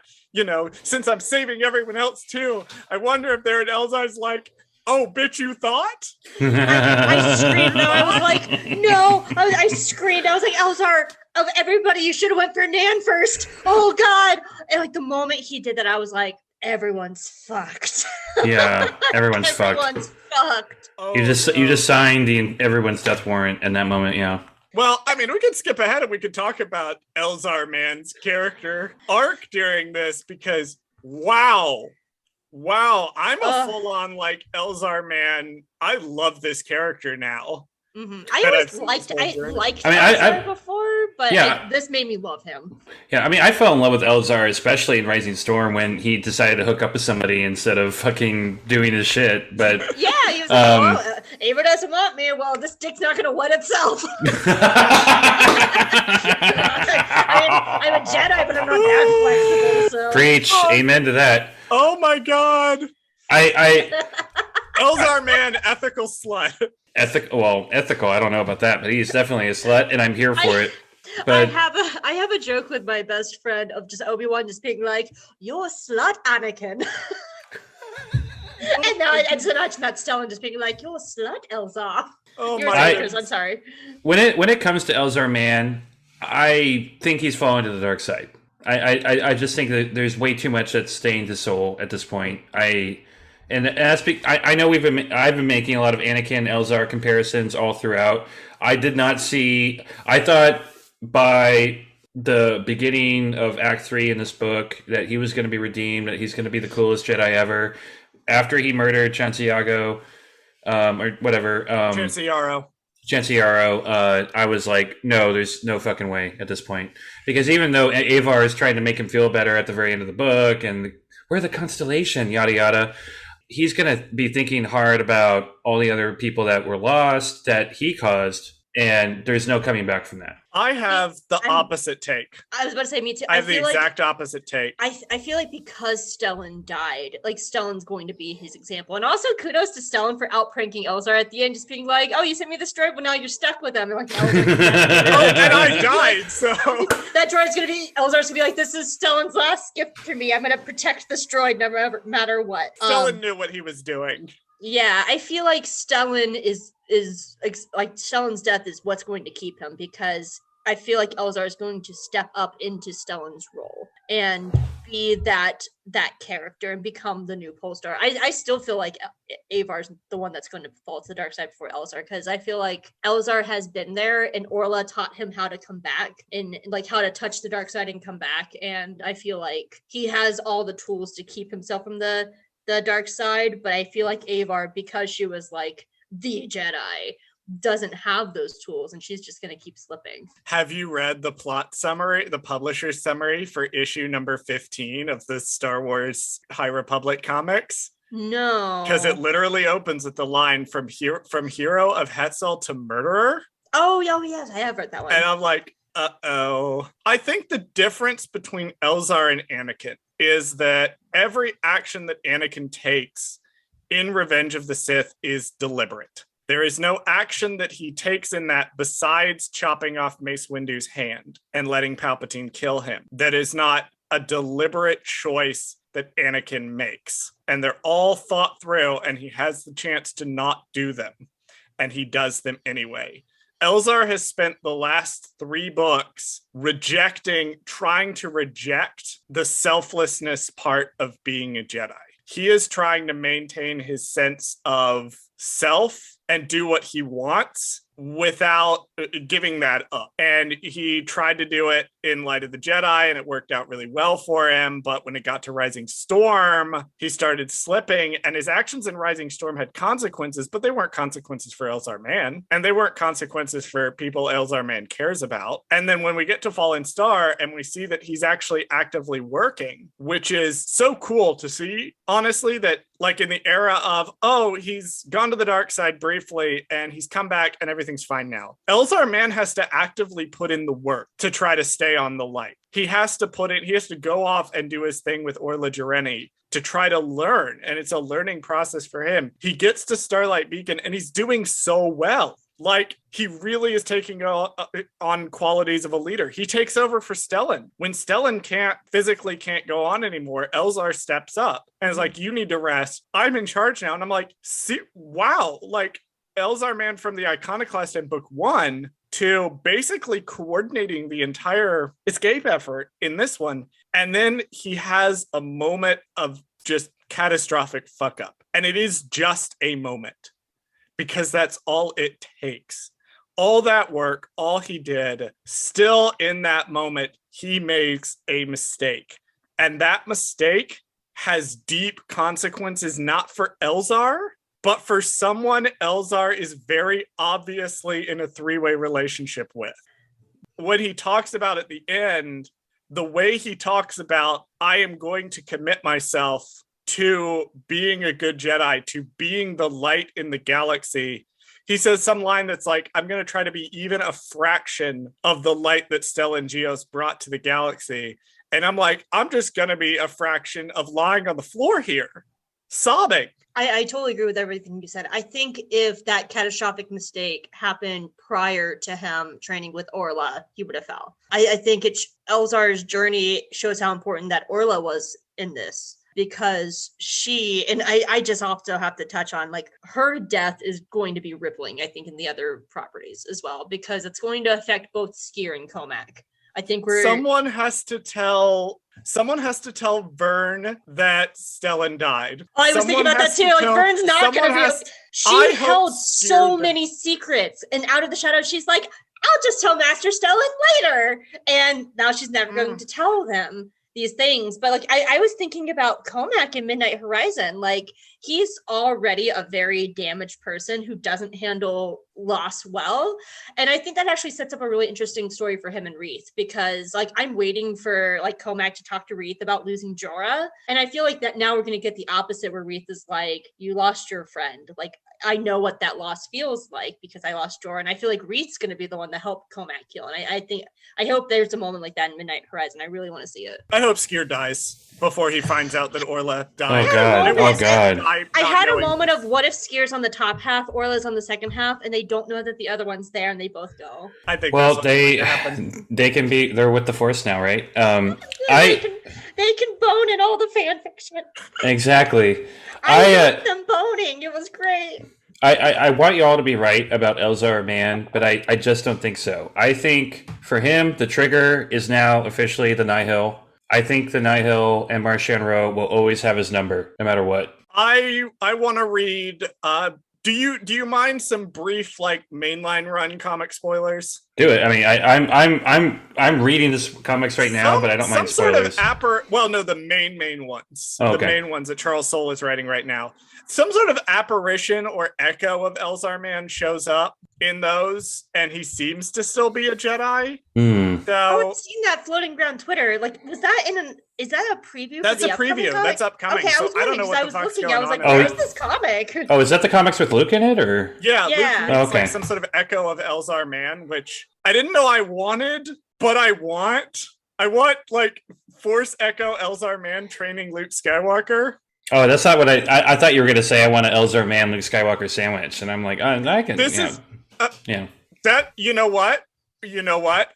since I'm saving everyone else too, I wonder if they're at Elzar's like, oh, bitch, you thought? I screamed. No, I was like, no. I screamed. I was like, Elzar, of everybody, you should have went for Nan first. Oh, God. And like the moment he did that, I was like, everyone's fucked. Yeah, everyone's fucked. Everyone's fucked. Oh, you just signed everyone's death warrant in that moment, yeah. Well, I mean, we could skip ahead and we could talk about Elzar Man's character arc during this because, wow, I'm a full-on, like, Elzar Man. I love this character now. Mm-hmm. I liked Elzar before, but this made me love him. Yeah, I mean, I fell in love with Elzar, especially in Rising Storm, when he decided to hook up with somebody instead of fucking doing his shit. But yeah, he was like, Ava doesn't want me. Well, this dick's not going to wet itself. I'm a Jedi, but I'm not that flexible. So. Preach. Amen to that. Oh my God. Elzar Man, ethical slut. Ethical, I don't know about that, but he's definitely a slut, and I'm here for it. But I have a joke with my best friend of just Obi-Wan just being like, "You're a slut, Anakin," and now it's not Stellan just being like, "You're a slut, Elzar." Oh my! I'm sorry. When it comes to Elzar Man, I think he's fallen to the dark side. I just think that there's way too much that's stained his soul at this point. I know I've been making a lot of Anakin Elzar comparisons all throughout. I did not see. I thought by the beginning of Act 3 in this book that he was going to be redeemed, that he's going to be the coolest Jedi ever. After he murdered Chancey Yarrow, or whatever. Chancey Yarrow, I was like, no, there's no fucking way at this point. Because even though Avar is trying to make him feel better at the very end of the book, and we're the Constellation, yada yada, he's going to be thinking hard about all the other people that were lost, that he caused, and there's no coming back from that. I have the opposite take. I was about to say, me too. I have the exact opposite take. I feel like because Stellan died, like Stellan's going to be his example. And also kudos to Stellan for outpranking Elzar at the end, just being like, oh, you sent me this droid, well now you're stuck with them. And like, and I died, so. That droid's going to be, Elzar's going to be like, this is Stellan's last gift to me. I'm going to protect this droid no matter what. Stellan knew what he was doing. Yeah, I feel like Stellan is like Stellan's death is what's going to keep him, because I feel like Elzar is going to step up into Stellan's role and be that character and become the new Polestar. I still feel like Avar's the one that's going to fall to the dark side before Elzar, because I feel like Elzar has been there and Orla taught him how to come back and like how to touch the dark side and come back. And I feel like he has all the tools to keep himself from the dark side. But I feel like Avar, because she was like the Jedi, doesn't have those tools and she's just going to keep slipping. Have you read the plot summary, the publisher's summary for issue number 15 of the Star Wars High Republic comics? No. Because it literally opens with the line from hero of Hetzel to murderer. Oh, yes, I have read that one. And I'm like, uh-oh. I think the difference between Elzar and Anakin is that every action that Anakin takes in Revenge of the Sith is deliberate. There is no action that he takes in that besides chopping off Mace Windu's hand and letting Palpatine kill him that is not a deliberate choice that Anakin makes. And they're all thought through, and he has the chance to not do them. And he does them anyway. Elzar has spent the last 3 books trying to reject the selflessness part of being a Jedi. He is trying to maintain his sense of self and do what he wants without giving that up. And he tried to do it in Light of the Jedi, and it worked out really well for him. But when it got to Rising Storm, he started slipping, and his actions in Rising Storm had consequences, but they weren't consequences for Elzar Mann, and they weren't consequences for people Elzar Mann cares about. And then when we get to Fallen Star and we see that he's actually actively working, which is so cool to see, honestly, that like in the era of, oh, he's gone to the dark side briefly and he's come back and everything's fine now. Elzar Mann has to actively put in the work to try to stay on the light. He has to go off and do his thing with Orla Jareni to try to learn. And it's a learning process for him. He gets to Starlight Beacon and he's doing so well. Like, he really is taking on qualities of a leader. He takes over for Stellan. When Stellan physically can't go on anymore, Elzar steps up and is like, you need to rest. I'm in charge now. And I'm like, wow, like Elzar Mann from the Iconoclast in book 1 to basically coordinating the entire escape effort in this one. And then he has a moment of just catastrophic fuck up. And it is just a moment. Because that's all it takes. All that work, all he did, still in that moment, he makes a mistake. And that mistake has deep consequences, not for Elzar, but for someone Elzar is very obviously in a 3-way relationship with. When he talks about at the end, the way he talks about, I am going to commit myself to being a good Jedi, to being the light in the galaxy. He says some line that's like, I'm going to try to be even a fraction of the light that Stellan Geos brought to the galaxy. And I'm like, I'm just going to be a fraction of lying on the floor here, sobbing. I totally agree with everything you said. I think if that catastrophic mistake happened prior to him training with Orla, he would have fell. I think Elzar's journey shows how important that Orla was in this. Because I just also have to touch on, like, her death is going to be rippling, I think, in the other properties as well, because it's going to affect both Skier and Comac. I think someone has to tell Vern that Stellan died. Oh, I was thinking about that too. Like, Vern's not going to be. She held so many secrets, and out of the shadows, she's like, I'll just tell Master Stellan later. And now she's never going to tell them these things. But like, I was thinking about Comac in Midnight Horizon. Like, he's already a very damaged person who doesn't handle loss well. And I think that actually sets up a really interesting story for him and Reith, because like, I'm waiting for like Comac to talk to Reith about losing Jorah. And I feel like that now we're going to get the opposite, where Reith is like, you lost your friend. Like, I know what that loss feels like because I lost Jorah. And I feel like Reith's going to be the one to help Comac heal. And I hope there's a moment like that in Midnight Horizon. I really want to see it. I hope Skier dies. before he finds out that Orla died. Oh god! It Oh was- god! I had a moment of what if Skier's on the top half, Orla's on the second half, and they don't know that the other one's there, and they both go. I think. Well, that's what's going to happen. they can be. They're with the Force now, right? They can bone in all the fan fiction. Exactly. I loved them boning. It was great. I want you all to be right about Elzar Man, but I just don't think so. I think for him, the trigger is now officially the Nihil. I think the Nihil and Marchand Rowe will always have his number, no matter what. I want to read. Do you mind some brief like mainline run comic spoilers? Do it. I mean, I'm reading this comics right now, but I don't mind spoilers. The main ones. Oh, okay. The main ones that Charles Soule is writing right now. Some sort of apparition or echo of Elzar Man shows up in those, and he seems to still be a Jedi. So I've seen that floating around Twitter. Like, is that a preview? That's for the a preview. comic? That's upcoming. Okay, So I don't know what the fuck's going on. I was like, there. where's this comic? Oh, is that the comics with Luke in it, or? Yeah. Luke, okay. like some sort of echo of Elzar Man, which I didn't know I wanted, but I want like Force Echo Elzar Man training Luke Skywalker. Oh, that's not what I thought you were going to say. I want an Elzar Man Luke Skywalker sandwich, and I'm like, I can. Yeah. That you know what?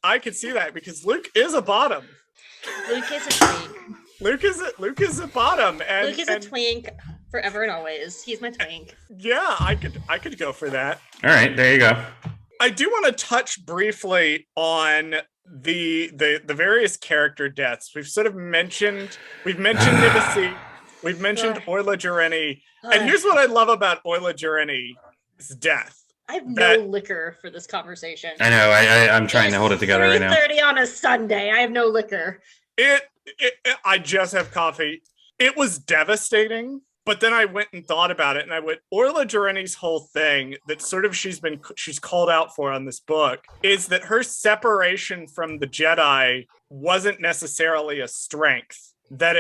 I could see that because Luke is a bottom. Luke is a twink. Luke is a bottom, and Luke is a twink forever and always. He's my twink. Yeah, I could go for that. All right, there you go. I do want to touch briefly on the various character deaths. We've mentioned Nibici. We've mentioned Orla Jareni. And here's what I love about Orla Jareni's death. I have no liquor for this conversation. I know. I'm trying to hold it together right now. 3:30 on a Sunday. I have no liquor. I just have coffee. It was devastating. But then I went and thought about it, and I went, Orla Jareni's whole thing that sort of she's called out for on this book is that her separation from the Jedi wasn't necessarily a strength. That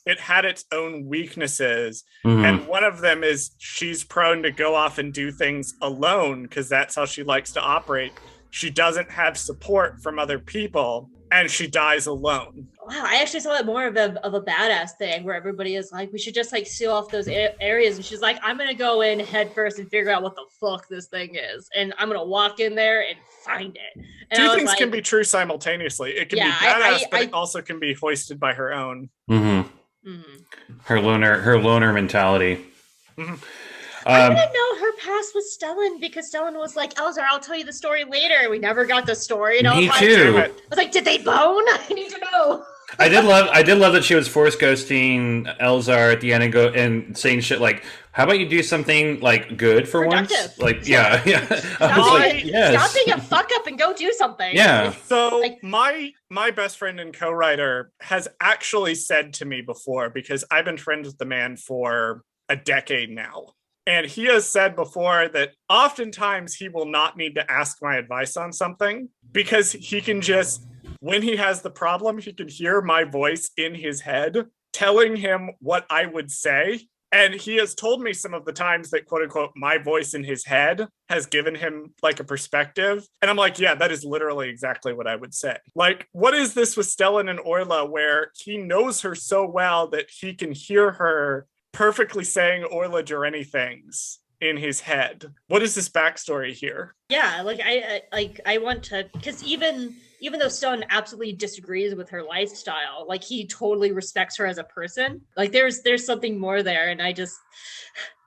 it had its own weaknesses. Mm-hmm. And one of them is she's prone to go off and do things alone because that's how she likes to operate. She doesn't have support from other people, and she dies alone. Wow, I actually saw it more of a badass thing where everybody is like, we should just like seal off those areas. And she's like, I'm going to go in head first and figure out what the fuck this thing is. And I'm going to walk in there and find it. And two things can be true simultaneously. It can be badass, but it also can be hoisted by her own. Mm-hmm. Mm-hmm. Her loner mentality. Mm-hmm. I didn't know her past was Stellan because Stellan was like, Elzar, I'll tell you the story later. We never got the story. And Me too. I was like, did they bone? I need to know. I did love that she was force ghosting Elzar at the end and saying shit like, "How about you do something like good for productive once?" Like, yeah. Stop being a fuck up and go do something. Yeah. So my best friend and co-writer has actually said to me before, because I've been friends with the man for a decade now. And he has said before that oftentimes he will not need to ask my advice on something because he can just, when he has the problem, he can hear my voice in his head telling him what I would say. And he has told me some of the times that, quote unquote, my voice in his head has given him like a perspective. And I'm like, yeah, that is literally exactly what I would say. Like, what is this with Stellan and Orla where he knows her so well that he can hear her perfectly saying Orla Jareni things in his head? What is this backstory here? Yeah, I want to, because even though Stone absolutely disagrees with her lifestyle, like he totally respects her as a person. Like there's something more there, and I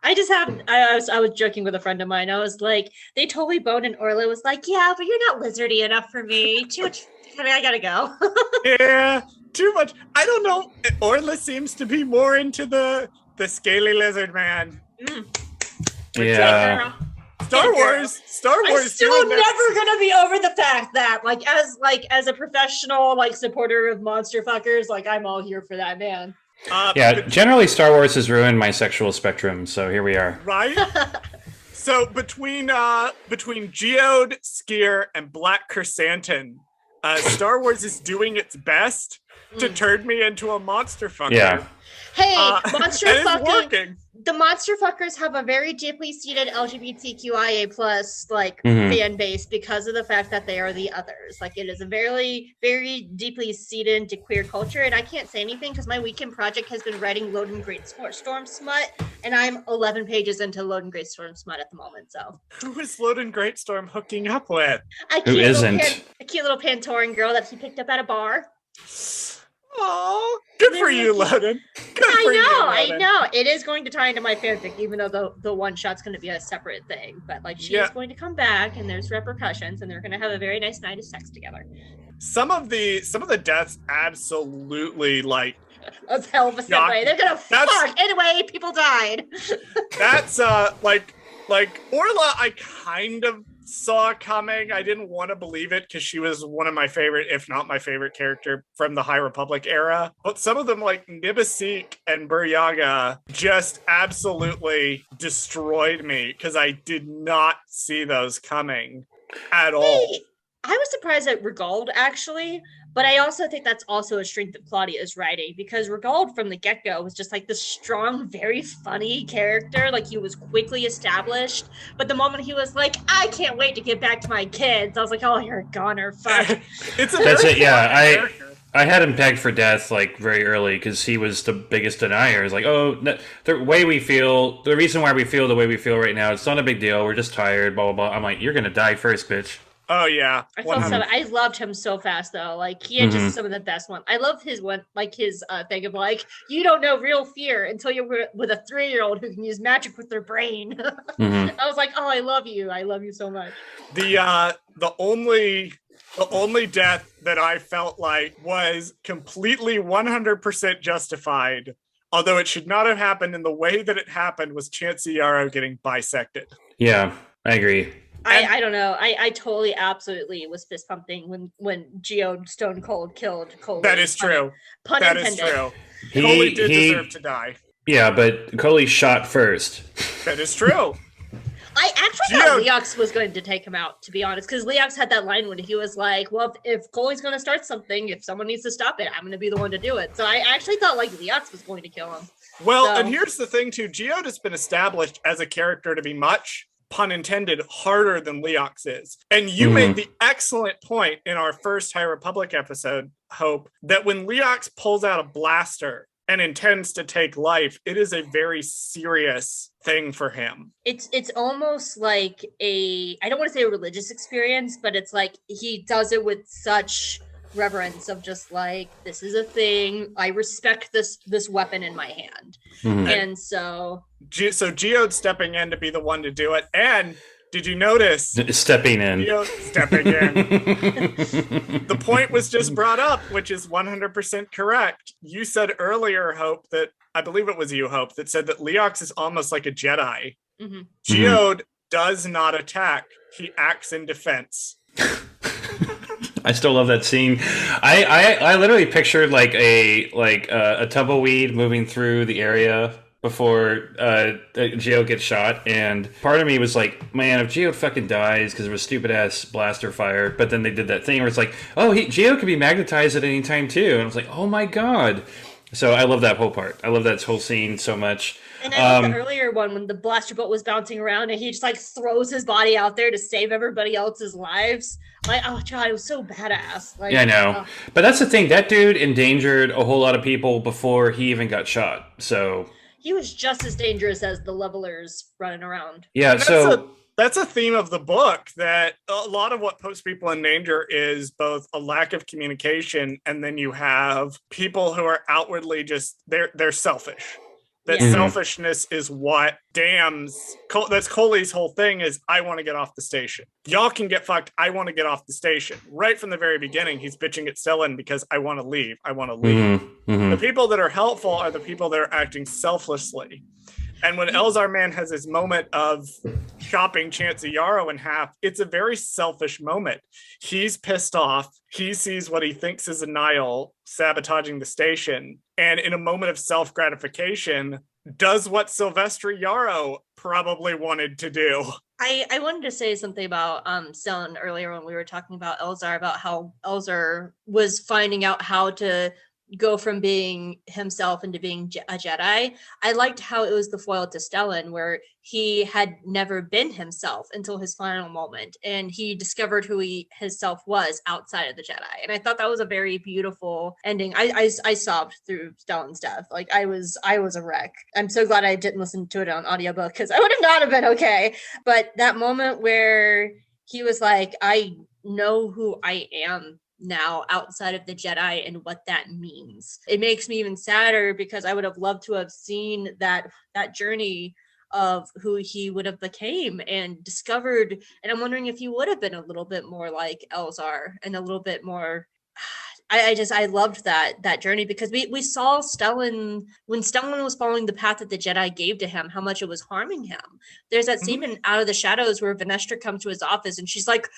was joking with a friend of mine. I was like, they totally boned, and Orla was like, yeah, but you're not lizardy enough for me. Too much. I mean, I gotta go. Yeah, too much. I don't know. Orla seems to be more into the scaly lizard man. Yeah. Star Wars. I'm still never gonna be over the fact that, as a professional, supporter of monster fuckers, I'm all here for that man. Generally, Star Wars has ruined my sexual spectrum, so here we are. Right. So between Geode, Skier, and Black Chrysanthemum, Star Wars is doing its best to turn me into a monster fucker. Yeah. Hey, monster fucking. the monster fuckers have a very deeply seated LGBTQIA plus fan base because of the fact that they are the others. Like, it is a very, very deeply seated into queer culture. And I can't say anything because my weekend project has been writing Load and Great Storm smut, and I'm 11 pages into Load and Great Storm smut at the moment. So who is Load and Great Storm hooking up with? A cute little Pantoran girl that he picked up at a bar. Oh, good for you, Loden. I know. It is going to tie into my fanfic, even though the one shot's going to be a separate thing. But like, she is going to come back, and there's repercussions, and they're going to have a very nice night of sex together. Some of the deaths absolutely like. That's hell of a segue. They're gonna fuck anyway. People died. That's like Orla. I kind of saw coming. I didn't want to believe it because she was one of my favorite, if not my favorite character from the High Republic era. But some of them, like Nibasik and Buryaga, just absolutely destroyed me because I did not see those coming at all. I was surprised at Regald, actually, but I also think that's also a strength of Claudia's writing, because Regald from the get-go was just like this strong, very funny character. Like, he was quickly established, but the moment he was like, I can't wait to get back to my kids, I was like, oh, you're a goner, fuck. That's it, yeah. I had him pegged for death like very early because he was the biggest denier. It's like, oh, the way we feel, the reason why we feel the way we feel right now, it's not a big deal. We're just tired, blah, blah, blah. I'm like, you're going to die first, bitch. Oh yeah, I loved him so fast though. Like, he had just some of the best ones. I love his thing of like, you don't know real fear until you're with a 3-year-old who can use magic with their brain. I was like, oh, I love you so much. The only death that I felt like was completely 100% justified, although it should not have happened in the way that it happened, was Chancey Yarrow getting bisected. Yeah, I agree. I don't know. I totally absolutely was fist pumping when Geode Stone Cold killed Coley. That is true. Pun intended. Is true. Coley did deserve to die. Yeah, but Coley shot first. That is true. I actually thought Leox was going to take him out, to be honest, because Leox had that line when he was like, well, if Coley's going to start something, if someone needs to stop it, I'm going to be the one to do it. So I actually thought like Leox was going to kill him. Well, and here's the thing too. Geode has been established as a character to be much, pun intended, harder than Leox is. And you made the excellent point in our first High Republic episode, Hope, that when Leox pulls out a blaster and intends to take life, it is a very serious thing for him. It's almost like I don't want to say a religious experience, but it's like he does it with such reverence of just like, this is a thing. I respect this weapon in my hand. And so Geode stepping in to be the one to do it. And did you notice stepping in? Geode stepping in. The point was just brought up, which is 100% correct. You said earlier, Hope, that I believe it was you, Hope, that said that Leox is almost like a Jedi. Geode does not attack; he acts in defense. I still love that scene. I literally pictured like a tumbleweed moving through the area before Geo gets shot, and part of me was like, man, if Geo fucking dies because of a stupid ass blaster fire, but then they did that thing where it's like, oh, Geo could be magnetized at any time too, and I was like, oh my god. So I love that whole part. I love that whole scene so much. And I love the earlier one when the blaster bolt was bouncing around and he just like throws his body out there to save everybody else's lives. Like, oh god, it was so badass. Like, yeah, I know. But that's the thing. That dude endangered a whole lot of people before he even got shot. So he was just as dangerous as the levelers running around. Yeah, that's a theme of the book, that a lot of what puts people in danger is both a lack of communication, and then you have people who are outwardly just they're selfish. That selfishness is what damns. That's Coley's whole thing is, I want to get off the station. Y'all can get fucked. I want to get off the station. Right from the very beginning, he's bitching at Stellan because I want to leave. I want to leave. The people that are helpful are the people that are acting selflessly. And when Elzar Man has his moment of chopping Chancey Yarrow in half, it's a very selfish moment. He's pissed off. He sees what he thinks is a Nihil sabotaging the station. And in a moment of self-gratification, does what Silvestri Yarrow probably wanted to do. I wanted to say something about Stellan earlier when we were talking about Elzar, about how Elzar was finding out how to go from being himself into being a Jedi. I liked how it was the foil to Stellan, where he had never been himself until his final moment, and he discovered who his self was outside of the Jedi. And I thought that was a very beautiful ending. I sobbed through Stellan's death. Like I was a wreck. I'm so glad I didn't listen to it on audiobook, because I would have not have been okay. But that moment where he was like, I know who I am now outside of the Jedi and what that means. It makes me even sadder, because I would have loved to have seen that journey of who he would have became and discovered. And I'm wondering if he would have been a little bit more like Elzar and a little bit more. I loved that journey, because we saw Stellan, when Stellan was following the path that the Jedi gave to him, how much it was harming him. There's that scene in Out of the Shadows where Venestra comes to his office and she's like,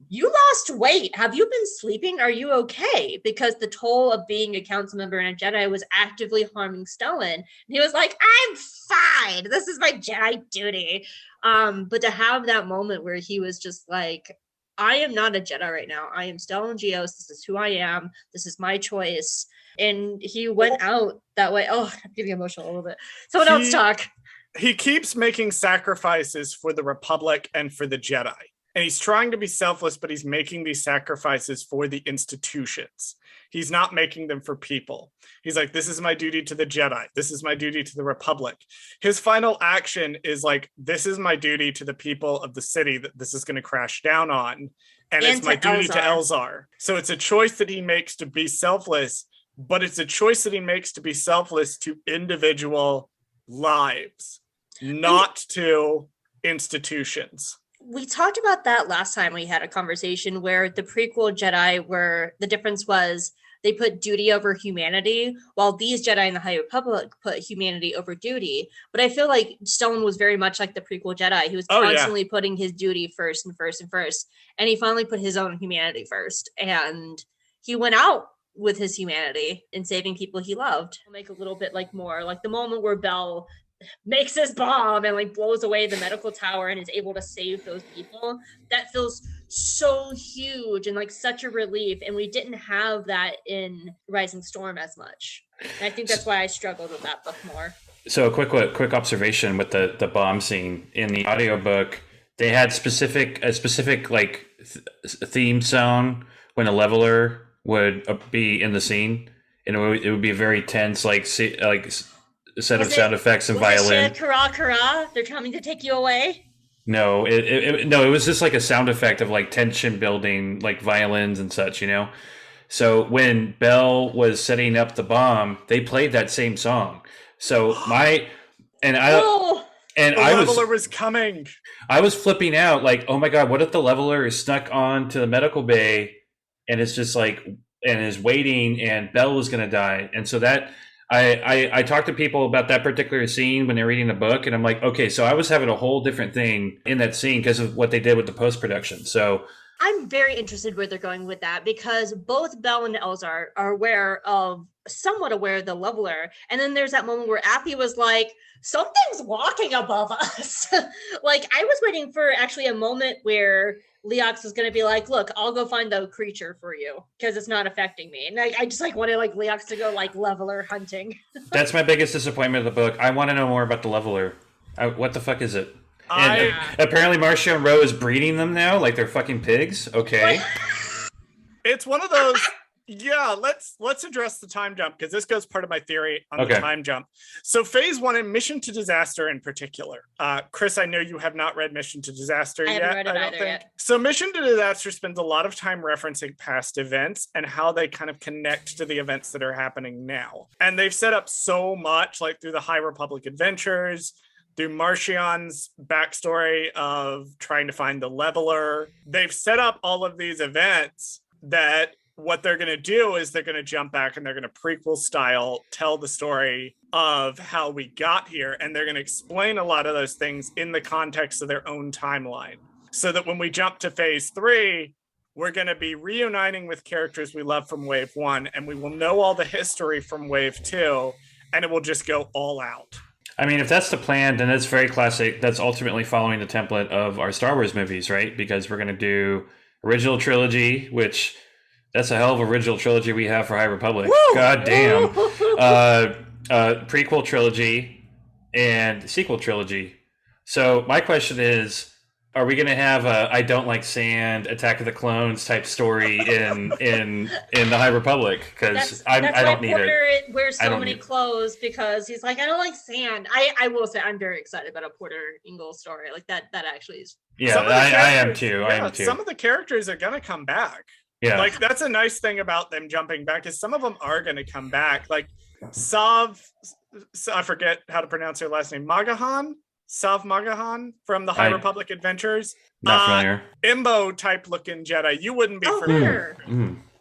you lost weight. Have you been sleeping? Are you okay? Because the toll of being a council member and a Jedi was actively harming Stellan. And he was like, I'm fine. This is my Jedi duty. But to have that moment where he was just like, I am not a Jedi right now. I am Stellan Gios. This is who I am. This is my choice. And he went out that way. Oh, I'm getting emotional a little bit. Someone else talk. He keeps making sacrifices for the Republic and for the Jedi. And he's trying to be selfless, but he's making these sacrifices for the institutions. He's not making them for people. He's like, this is my duty to the Jedi. This is my duty to the Republic. His final action is like, this is my duty to the people of the city that this is going to crash down on. And it's my duty to Elzar. So it's a choice that he makes to be selfless, but it's a choice that he makes to be selfless to individual lives, not to institutions. We talked about that last time we had a conversation, where the prequel Jedi, where the difference was they put duty over humanity, while these Jedi in the High Republic put humanity over duty. But I feel like Stellan was very much like the prequel Jedi. He was constantly putting his duty first and first and first. And he finally put his own humanity first. And he went out with his humanity in saving people he loved. I'll make a little bit like more like the moment where Bell makes this bomb and like blows away the medical tower and is able to save those people. That feels so huge and like such a relief. And we didn't have that in Rising Storm as much. And I think that's why I struggled with that book more. So a quick observation with the bomb scene in the audiobook, they had a specific like theme song when a leveler would be in the scene, and it would be a very tense like set of sound effects and violin. Kara kara, they're coming to take you away. No, it was just like a sound effect of like tension building, like violins and such, you know. So when Bell was setting up the bomb, they played that same song. So the leveler was coming. I was flipping out, like, oh my god, what if the leveler is stuck onto the medical bay, and it's just like, and is waiting, and Bell was going to die, and so that. I talked to people about that particular scene when they're reading the book, and I'm like, okay, so I was having a whole different thing in that scene because of what they did with the post-production. So I'm very interested where they're going with that, because both Bell and Elzar are somewhat aware of the leveler. And then there's that moment where Appy was like, something's walking above us. Like, I was waiting for actually a moment where Leox was going to be like, look, I'll go find the creature for you because it's not affecting me. And I just like wanted like Leox to go like leveler hunting. That's my biggest disappointment of the book. I want to know more about the leveler. What the fuck is it? And apparently Marcia and Rowe is breeding them now like they're fucking pigs. Okay. It's one of those. Yeah, let's address the time jump, because this goes part of my theory on the time jump. So phase 1 and Mission to Disaster in particular. Chris, I know you have not read Mission to Disaster yet. I don't think. Yet. So Mission to Disaster spends a lot of time referencing past events and how they kind of connect to the events that are happening now. And they've set up so much, like through the High Republic adventures, through Marchion's backstory of trying to find the leveler. They've set up all of these events that what they're going to do is they're going to jump back and they're going to prequel style tell the story of how we got here. And they're going to explain a lot of those things in the context of their own timeline. So that when we jump to phase 3, we're going to be reuniting with characters we love from wave 1, and we will know all the history from wave 2, and it will just go all out. I mean, if that's the plan, then that's very classic. That's ultimately following the template of our Star Wars movies, right? Because we're going to do original trilogy, which That's a hell of a original trilogy we have for High Republic. Woo! God damn. Woo! Prequel trilogy and sequel trilogy. So my question is, are we going to have a I don't like sand, Attack of the Clones type story in the High Republic? Because I don't need Porter it. wears I so don't many need it. clothes because he's like, I don't like sand. I will say I'm very excited about a Porter Ingalls story. Like that actually is. Yeah, Some of the I am characters- too. I yeah, am too. Some of the characters are gonna come back. Yeah. Like that's a nice thing about them jumping back is some of them are gonna come back. Like Sav, I forget how to pronounce her last name. Sav Magahan from the High Republic Adventures. Not familiar. Imbo type looking Jedi. You wouldn't be familiar.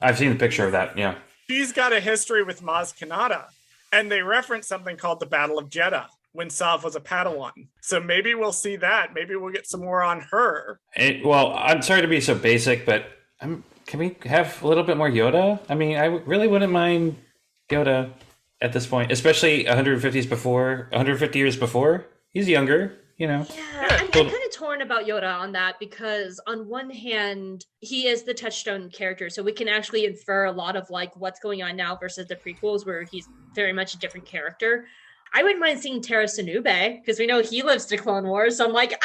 I've seen the picture of that. Yeah. She's got a history with Maz Kanata, and they reference something called the Battle of Jeddah when Sav was a Padawan. So maybe we'll see that. Maybe we'll get some more on her. Well, I'm sorry to be so basic, but can we have a little bit more Yoda? I mean, I really wouldn't mind Yoda at this point, especially 150 years before. He's younger, you know. Yeah, I'm kind of torn about Yoda on that because on one hand, he is the touchstone character, so we can actually infer a lot of like what's going on now versus the prequels where he's very much a different character. I wouldn't mind seeing Tara Sinube because we know he lives to Clone Wars, so I'm like,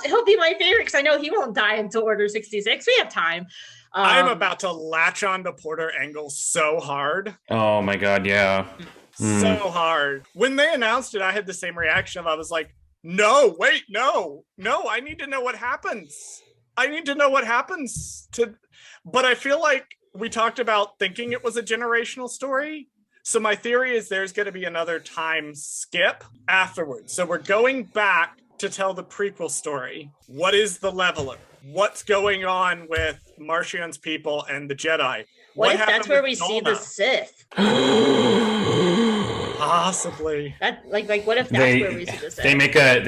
he'll be my favorite because I know he won't die until Order 66. We have time. I'm about to latch on to Porter Ingalls so hard. Oh my god, yeah. So hard. When they announced it, I had the same reaction. I was like, no, I need to know what happens. But I feel like we talked about thinking it was a generational story. So my theory is there's going to be another time skip afterwards. So we're going back to tell the prequel story. What is the Leveler? What's going on with Marchion's people and the Jedi? What if that's where we see the Sith? Possibly. That like what if that's where we see the Sith? They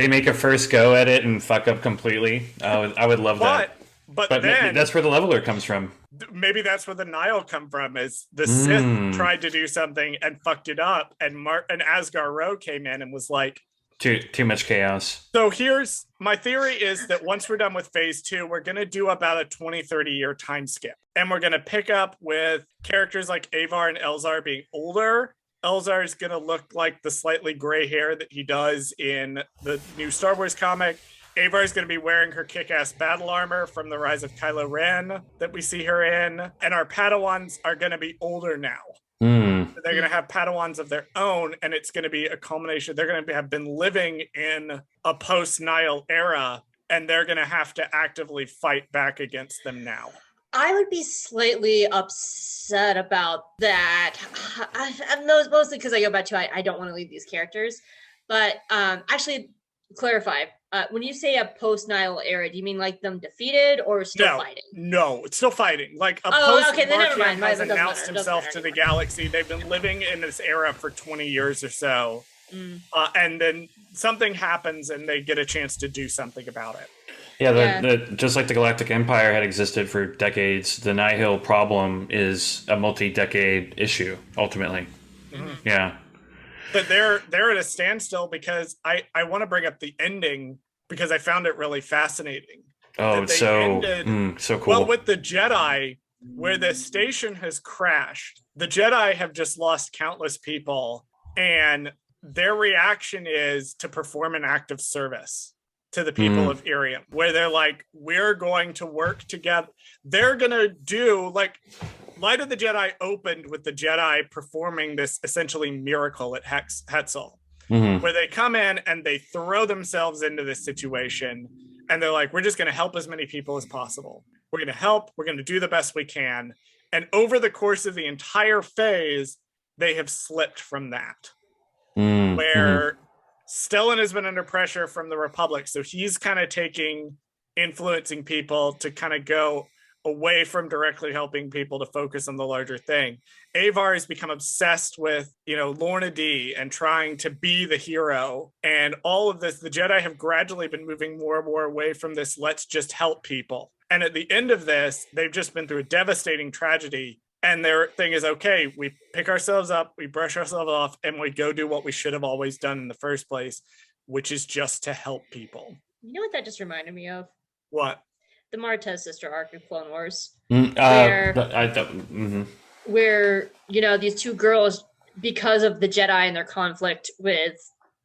make a first go at it and fuck up completely. I would love that. But then that's where the Leveler comes from. Maybe that's where the Nile come from. Is the Sith tried to do something and fucked it up, and Asgar Ro came in and was like, too much chaos. So here's my theory is that once we're done with phase 2, we're going to do about a 20-30 year time skip. And we're going to pick up with characters like Avar and Elzar being older. Elzar is going to look like the slightly gray hair that he does in the new Star Wars comic. Avar is going to be wearing her kick-ass battle armor from the Rise of Kylo Ren that we see her in. And our Padawans are going to be older now. They're going to have Padawans of their own, and it's going to be a culmination. They're going to have been living in a post-Nile era, and they're going to have to actively fight back against them now. I would be slightly upset about that. Mostly because I go back to I don't want to leave these characters. But actually, clarify. When you say a post-Nile era, do you mean like them defeated or still fighting? No, it's still fighting. Like a post-Marchion has announced himself to the galaxy. They've been living in this era for 20 years or so. And then something happens and they get a chance to do something about it. Yeah, just like the Galactic Empire had existed for decades, the Nihil problem is a multi-decade issue, ultimately. Yeah. But they're at a standstill because I want to bring up the ending because I found it really fascinating. Oh, it's so cool. Well, with the Jedi, where the station has crashed, the Jedi have just lost countless people, and their reaction is to perform an act of service to the people of Irium, where they're like, we're going to work together. They're going to do like Light of the Jedi opened with the Jedi performing this essentially miracle at Hetzal, where they come in and they throw themselves into this situation. And they're like, we're just going to help as many people as possible. We're going to help. We're going to do the best we can. And over the course of the entire phase, they have slipped from that. Where Stellan has been under pressure from the Republic. So he's kind of influencing people to kind of go away from directly helping people to focus on the larger thing. Avar has become obsessed with, Lorna D and trying to be the hero. And all of this, the Jedi have gradually been moving more and more away from this, let's just help people. And at the end of this, they've just been through a devastating tragedy. And their thing is, okay, we pick ourselves up, we brush ourselves off, and we go do what we should have always done in the first place, which is just to help people. You know what that just reminded me of? What? the Martez sister arc of Clone Wars, mhm. where these two girls, because of the Jedi and their conflict with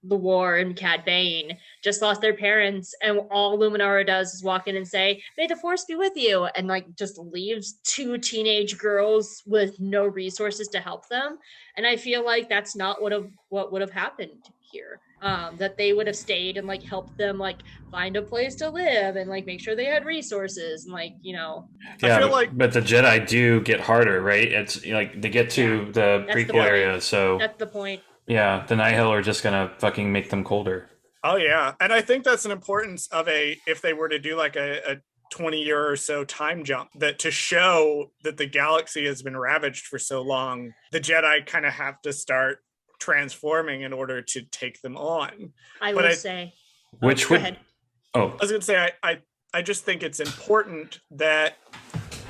the war and Cad Bane, just lost their parents, and all Luminara does is walk in and say, "May the Force be with you," and like just leaves two teenage girls with no resources to help them. And I feel like that's not what would have happened here. That they would have stayed and like helped them like find a place to live and like make sure they had resources and like Yeah, I feel like, but the Jedi do get harder, right? It's like they get to the prequel area, so that's the point. Yeah, the Nihil are just gonna fucking make them colder. oh yeah, and I think that's an importance of if they were to do like a 20-year or so time jump, that to show that the galaxy has been ravaged for so long, the Jedi kind of have to start transforming in order to take them on. I was gonna say, I just think it's important that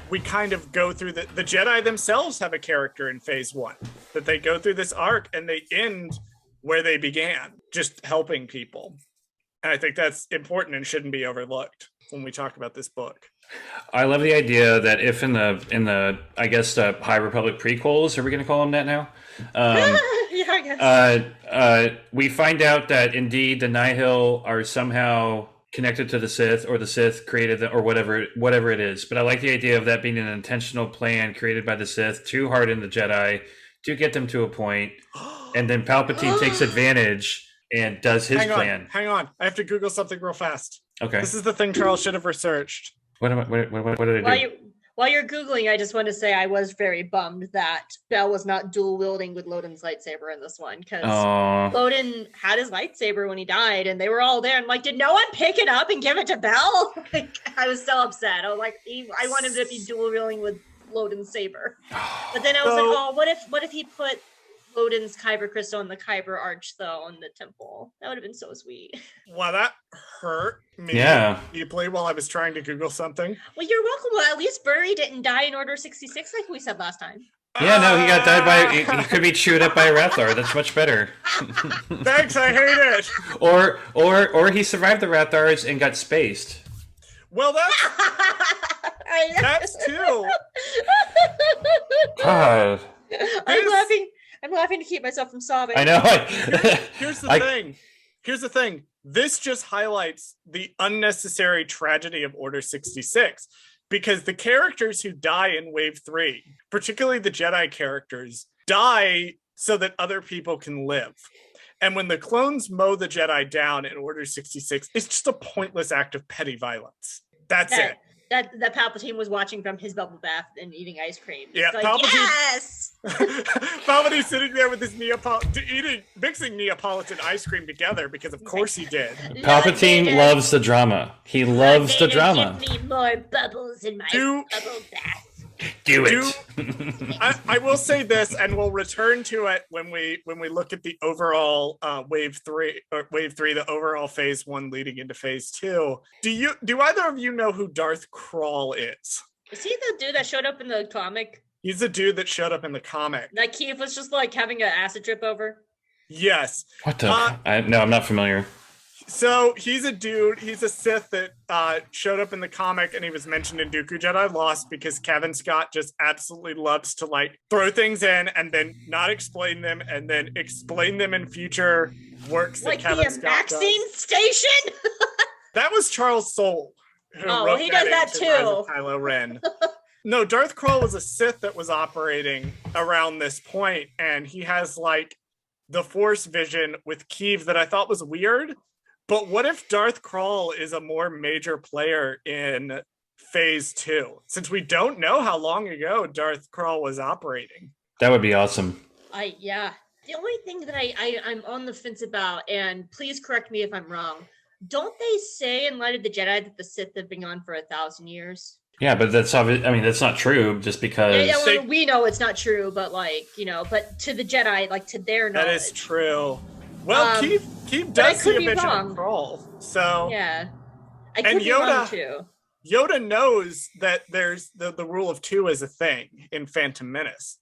we kind of go through the Jedi themselves have a character in phase 1, that they go through this arc and they end where they began, just helping people. And I think that's important and shouldn't be overlooked when we talk about this book. I love the idea that if in the I guess High Republic prequels, are we going to call them that now? Yeah, I guess. We find out that indeed the Nihil are somehow connected to the Sith, or the Sith created them, or whatever it is. But I like the idea of that being an intentional plan created by the Sith to harden the Jedi, to get them to a point, and then Palpatine takes advantage and does his plan. Hang on, I have to Google something real fast. Okay. This is the thing Charles should have researched. What did I do? While you're Googling, I just want to say I was very bummed that Bell was not dual wielding with Loden's lightsaber in this one, because Loden had his lightsaber when he died and they were all there. And like, did no one pick it up and give it to Bell? Like, I was so upset. I was like, I want him to be dual wielding with Loden's saber. But then I was like, oh, what if he put Loden's Kyber crystal in the Kyber arch though in the temple? That would have been so sweet. Wow, that hurt me deeply while I was trying to Google something. Well, you're welcome. Well, at least Burry didn't die in Order 66 like we said last time. Yeah, no, he got died by. He could be chewed up by a Rathar. That's much better. Thanks, I hate it. Or he survived the Rathars and got spaced. Well, that's too. God. I'm laughing to keep myself from sobbing. I know. Here's the thing. This just highlights the unnecessary tragedy of Order 66, because the characters who die in Wave 3, particularly the Jedi characters, die so that other people can live. And when the clones mow the Jedi down in Order 66, it's just a pointless act of petty violence. That's it. That Palpatine was watching from his bubble bath and eating ice cream. Yeah, like, Palpatine. Yes. Palpatine's sitting there with his mixing Neapolitan ice cream together, because of course he did. Palpatine loves the drama. He loves the drama. Give me more bubbles in my bubble bath. Do it. I will say this, and we'll return to it when we look at the overall wave 3, the overall phase 1 leading into phase 2. Do either of you know who Darth Krall is? Is he the dude that showed up in the comic? He's the dude that showed up in the comic. That Keith was just like having an acid trip over? Yes. What the? No, I'm not familiar. So he's a Sith that showed up in the comic, and he was mentioned in Dooku Jedi Lost because Kevin Scott just absolutely loves to like throw things in and then not explain them, and then explain them in future works like that Kevin Scott does. Like the Maxine Station? That was Charles Soule who wrote he does that too. Rise of Kylo Ren. No, Darth Krall was a Sith that was operating around this point, and he has like the Force vision with Keeve that I thought was weird. But what if Darth Krall is a more major player in phase 2? Since we don't know how long ago Darth Krall was operating. That would be awesome. Yeah. The only thing that I'm on the fence about, and please correct me if I'm wrong, don't they say in Light of the Jedi that the Sith have been gone for 1,000 years? Yeah, but that's obvious. I mean, that's not true. Just because we know it's not true, but like but to the Jedi, like to their knowledge, that is true. Well, Keeve does see a vision of Krall, so yeah, I could be wrong too. Yoda knows that there's the rule of 2 is a thing in Phantom Menace,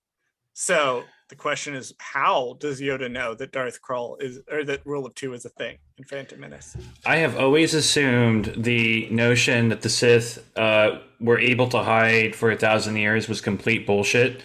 so The question is, how does Yoda know that Darth Krul is, or that Rule of Two is a thing in Phantom Menace? I have always assumed the notion that the Sith were able to hide for 1,000 years was complete bullshit.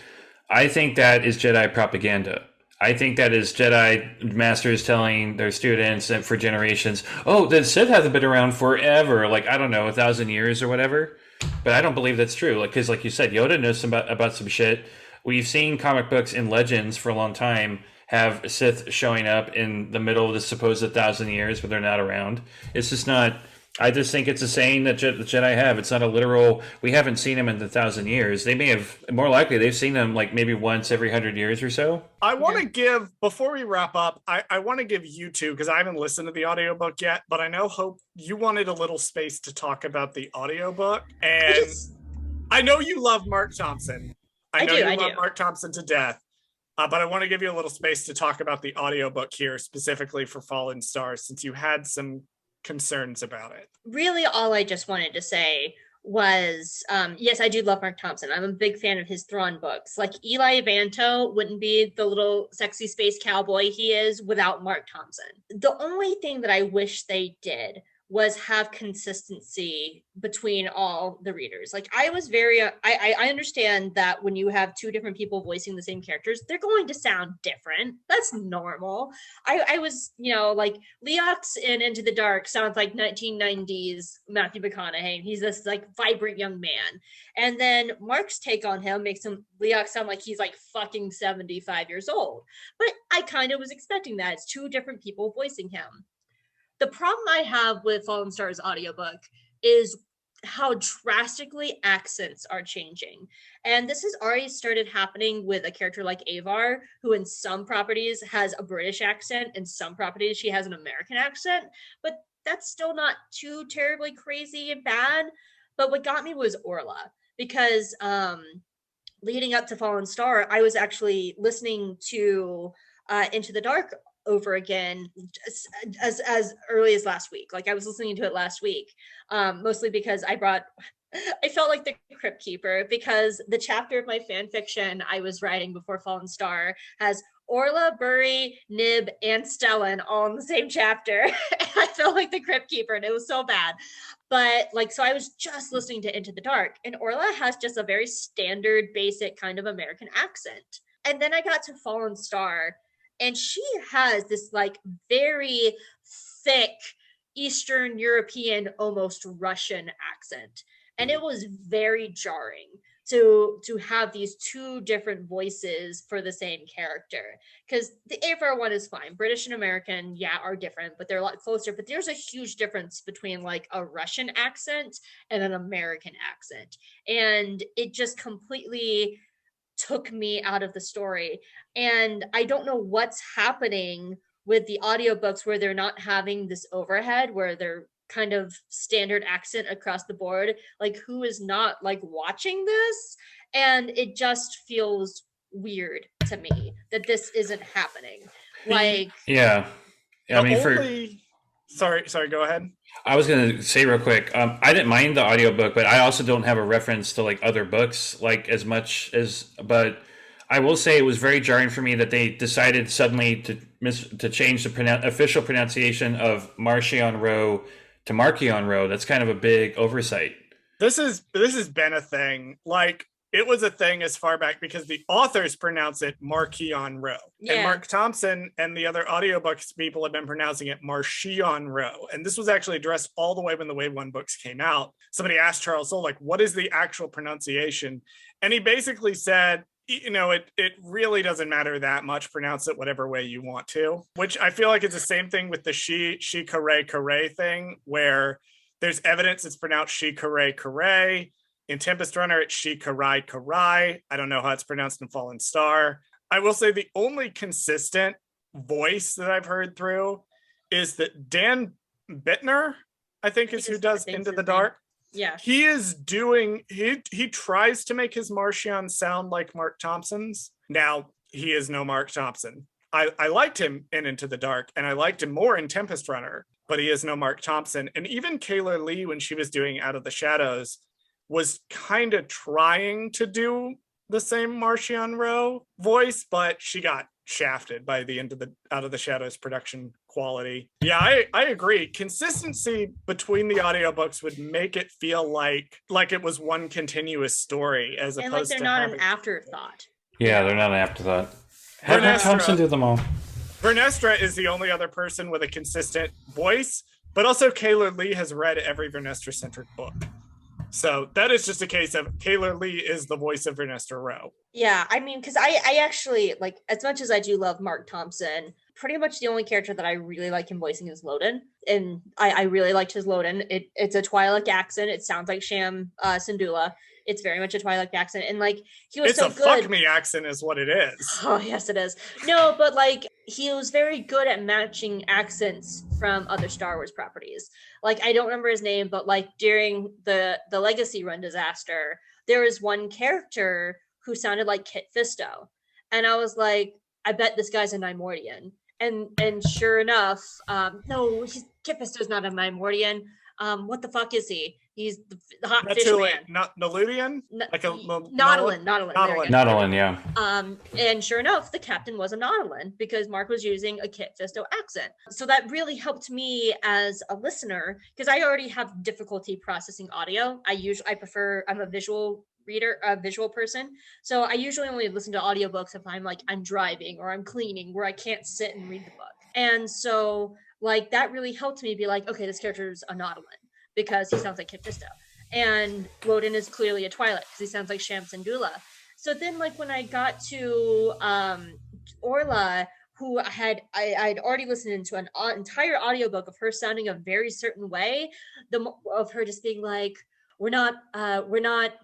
I think that is Jedi propaganda. I think that is Jedi masters telling their students and for generations, oh, the Sith hasn't been around forever, like, I don't know, 1,000 years or whatever. But I don't believe that's true. Like, because like you said, Yoda knows about some shit. We've seen comic books and legends for a long time have Sith showing up in the middle of the supposed 1,000 years, but they're not around. It's just not. I just think it's a saying that the Jedi have. It's not a literal. We haven't seen them in 1,000 years. They may have. More likely, they've seen them like maybe once every 100 years or so. I want to give, before we wrap up, I want to give you two, because I haven't listened to the audiobook yet, but I know, Hope, you wanted a little space to talk about the audiobook. And I know you love Mark Thompson. I know you love Mark Thompson to death. But I want to give you a little space to talk about the audiobook here, specifically for Fallen Stars, since you had some concerns about it. Really, all I just wanted to say was, yes, I do love Mark Thompson. I'm a big fan of his Thrawn books. Like, Eli Vanto wouldn't be the little sexy space cowboy he is without Mark Thompson. The only thing that I wish they did was have consistency between all the readers. Like, I was very, I understand that when you have two different people voicing the same characters, they're going to sound different. That's normal. I was, like, Leox in Into the Dark sounds like 1990s Matthew McConaughey. He's this like vibrant young man. And then Mark's take on him makes Leox sound like he's like fucking 75 years old. But I kind of was expecting that. It's two different people voicing him. The problem I have with Fallen Stars audiobook is how drastically accents are changing. And this has already started happening with a character like Avar, who in some properties has a British accent, in some properties she has an American accent, but that's still not too terribly crazy and bad. But what got me was Orla, because leading up to Fallen Star, I was actually listening to Into the Dark over again as early as last week. Like, I was listening to it last week, mostly because I felt like the Crypt Keeper, because the chapter of my fan fiction I was writing before Fallen Star has Orla, Burry, Nib, and Stellan all in the same chapter. I felt like the Crypt Keeper, and it was so bad. But like, so I was just listening to Into the Dark, and Orla has just a very standard, basic kind of American accent. And then I got to Fallen Star, and she has this like very thick Eastern European, almost Russian accent. And it was very jarring to have these two different voices for the same character. Because the Avar one is fine. British and American, yeah, are different, but they're a lot closer. But there's a huge difference between like a Russian accent and an American accent. And it just completely took me out of the story. And I don't know what's happening with the audiobooks where they're not having this overhead, where they're kind of standard accent across the board. Like, who is not like watching this? And it just feels weird to me that this isn't happening. Like, yeah. I mean, sorry, go ahead. I was going to say real quick, I didn't mind the audiobook, but I also don't have a reference to like other books like as much as, but I will say it was very jarring for me that they decided suddenly to change the official pronunciation of Marchion Row to Marchion Row. That's kind of a big oversight. This has been a thing. Like, it was a thing as far back because the authors pronounce it Marchion Row. Yeah. And Mark Thompson and the other audiobooks people have been pronouncing it Marchion Row. And this was actually addressed all the way when the Wave 1 books came out. Somebody asked Charles Soule, like, what is the actual pronunciation? And he basically said, it really doesn't matter that much. Pronounce it whatever way you want to, which I feel like it's the same thing with the she Kare thing, where there's evidence it's pronounced she Kare. In Tempest Runner, it's she Karai. I don't know how it's pronounced in Fallen Star. I will say the only consistent voice that I've heard through is that Dan Bittner, I think is who does Into the Dark. Yeah. He is doing, he tries to make his Marchion sound like Mark Thompson's. Now, he is no Mark Thompson. I liked him in Into the Dark, and I liked him more in Tempest Runner, but he is no Mark Thompson. And even Kayla Lee, when she was doing Out of the Shadows, was kind of trying to do the same Marcion Rowe voice, but she got shafted by the end of the Out of the Shadows production quality. Yeah, I agree. Consistency between the audiobooks would make it feel like it was one continuous story as and opposed like they're to not having... an afterthought. Yeah, they're not an afterthought. Have Mark Thompson do them all. Vernestra is the only other person with a consistent voice, but also Kaylor Lee has read every Vernestra-centric book. So that is just a case of Kaylor Lee is the voice of Vernestra Rowe. Yeah, I mean, because I actually, like, as much as I do love Mark Thompson, pretty much the only character that I really like him voicing is Loden. And I really liked his Loden. It's a Twi'lek accent. It sounds like Sham Syndulla. It's very much a Twi'lek accent. And, like, he was so good. It's a fuck me accent is what it is. Oh, yes, it is. No, but, like, he was very good at matching accents from other Star Wars properties. Like, I don't remember his name, but, like, during the Legacy Run disaster, there was one character who sounded like Kit Fisto. And I was like, I bet this guy's a Nimordian. And sure enough, no, Kit Fisto's not a Nimordian. What the fuck is he? He's the hot fish man. Not Naludian? Like a Nautolan. Nautolan, yeah. And sure enough, the captain was a Nautolan because Mark was using a Kit Fisto accent. So that really helped me as a listener because I already have difficulty processing audio. I'm a visual reader, a visual person. So I usually only listen to audiobooks if I'm driving or I'm cleaning where I can't sit and read the book. And so like that really helped me be like, okay, this character is a Nautolan because he sounds like Kit Fisto. And Loden is clearly a Twi'lek because he sounds like Sham Syndulla. So then like when I got to Orla, who I'd already listened to an entire audiobook of her sounding a very certain way, of her just being like, we're not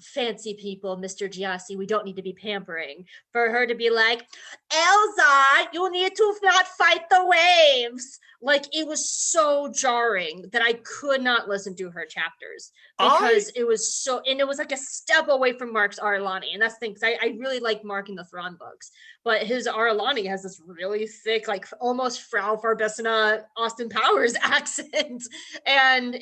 fancy people, Mr. Giassi. We don't need to be pampering. For her to be like, Elsa, you need to not fight the waves. Like, it was so jarring that I could not listen to her chapters because it was so, and it was like a step away from Mark's Arlani. And that's the thing, because I really like Mark in the Thrawn books, but his Arlani has this really thick, like almost Frau Farbissina Austin Powers accent. And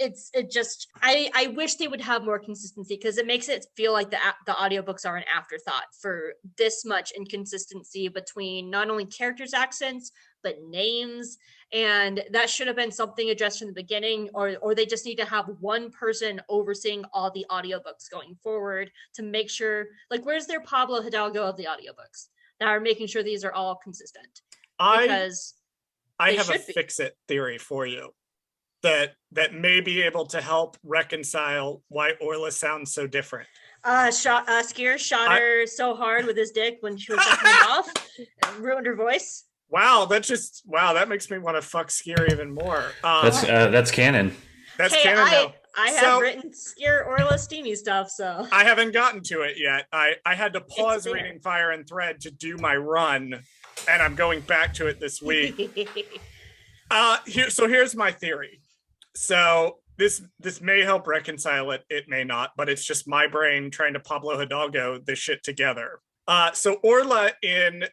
I wish they would have more consistency because it makes it feel like the audiobooks are an afterthought for this much inconsistency between not only characters' accents, but names. And that should have been something addressed from the beginning, or they just need to have one person overseeing all the audiobooks going forward to make sure, like, where's their Pablo Hidalgo of the audiobooks that are making sure these are all consistent? Because I have a fix-it theory for you that may be able to help reconcile why Orla sounds so different. Skier shot her so hard with his dick when she was sucking it off, and ruined her voice. Wow, that makes me want to fuck Skier even more. That's canon. That's canon now. I have written Skier Orla steamy stuff, so I haven't gotten to it yet. I had to pause reading Fire and Thread to do my run, and I'm going back to it this week. Here's my theory. So this may help reconcile it. It may not, but it's just my brain trying to Pablo Hidalgo this shit together. So Orla in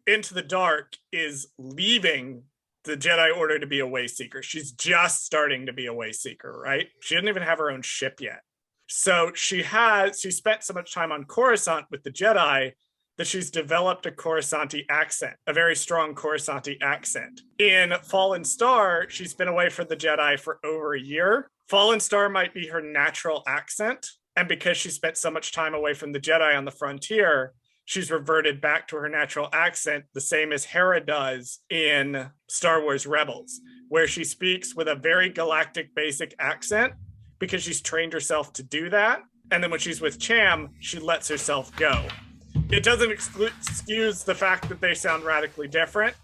Into the Dark is leaving the Jedi Order to be a Wayseeker. She's just starting to be a Wayseeker, right? She didn't even have her own ship yet. So she spent so much time on Coruscant with the Jedi that she's developed a Coruscanti accent, a very strong Coruscanti accent. In Fallen Star, she's been away from the Jedi for over a year. Fallen Star might be her natural accent. And because she spent so much time away from the Jedi on the frontier, she's reverted back to her natural accent, the same as Hera does in Star Wars Rebels, where she speaks with a very galactic basic accent because she's trained herself to do that. And then when she's with Cham, she lets herself go. It doesn't excuse the fact that they sound radically different,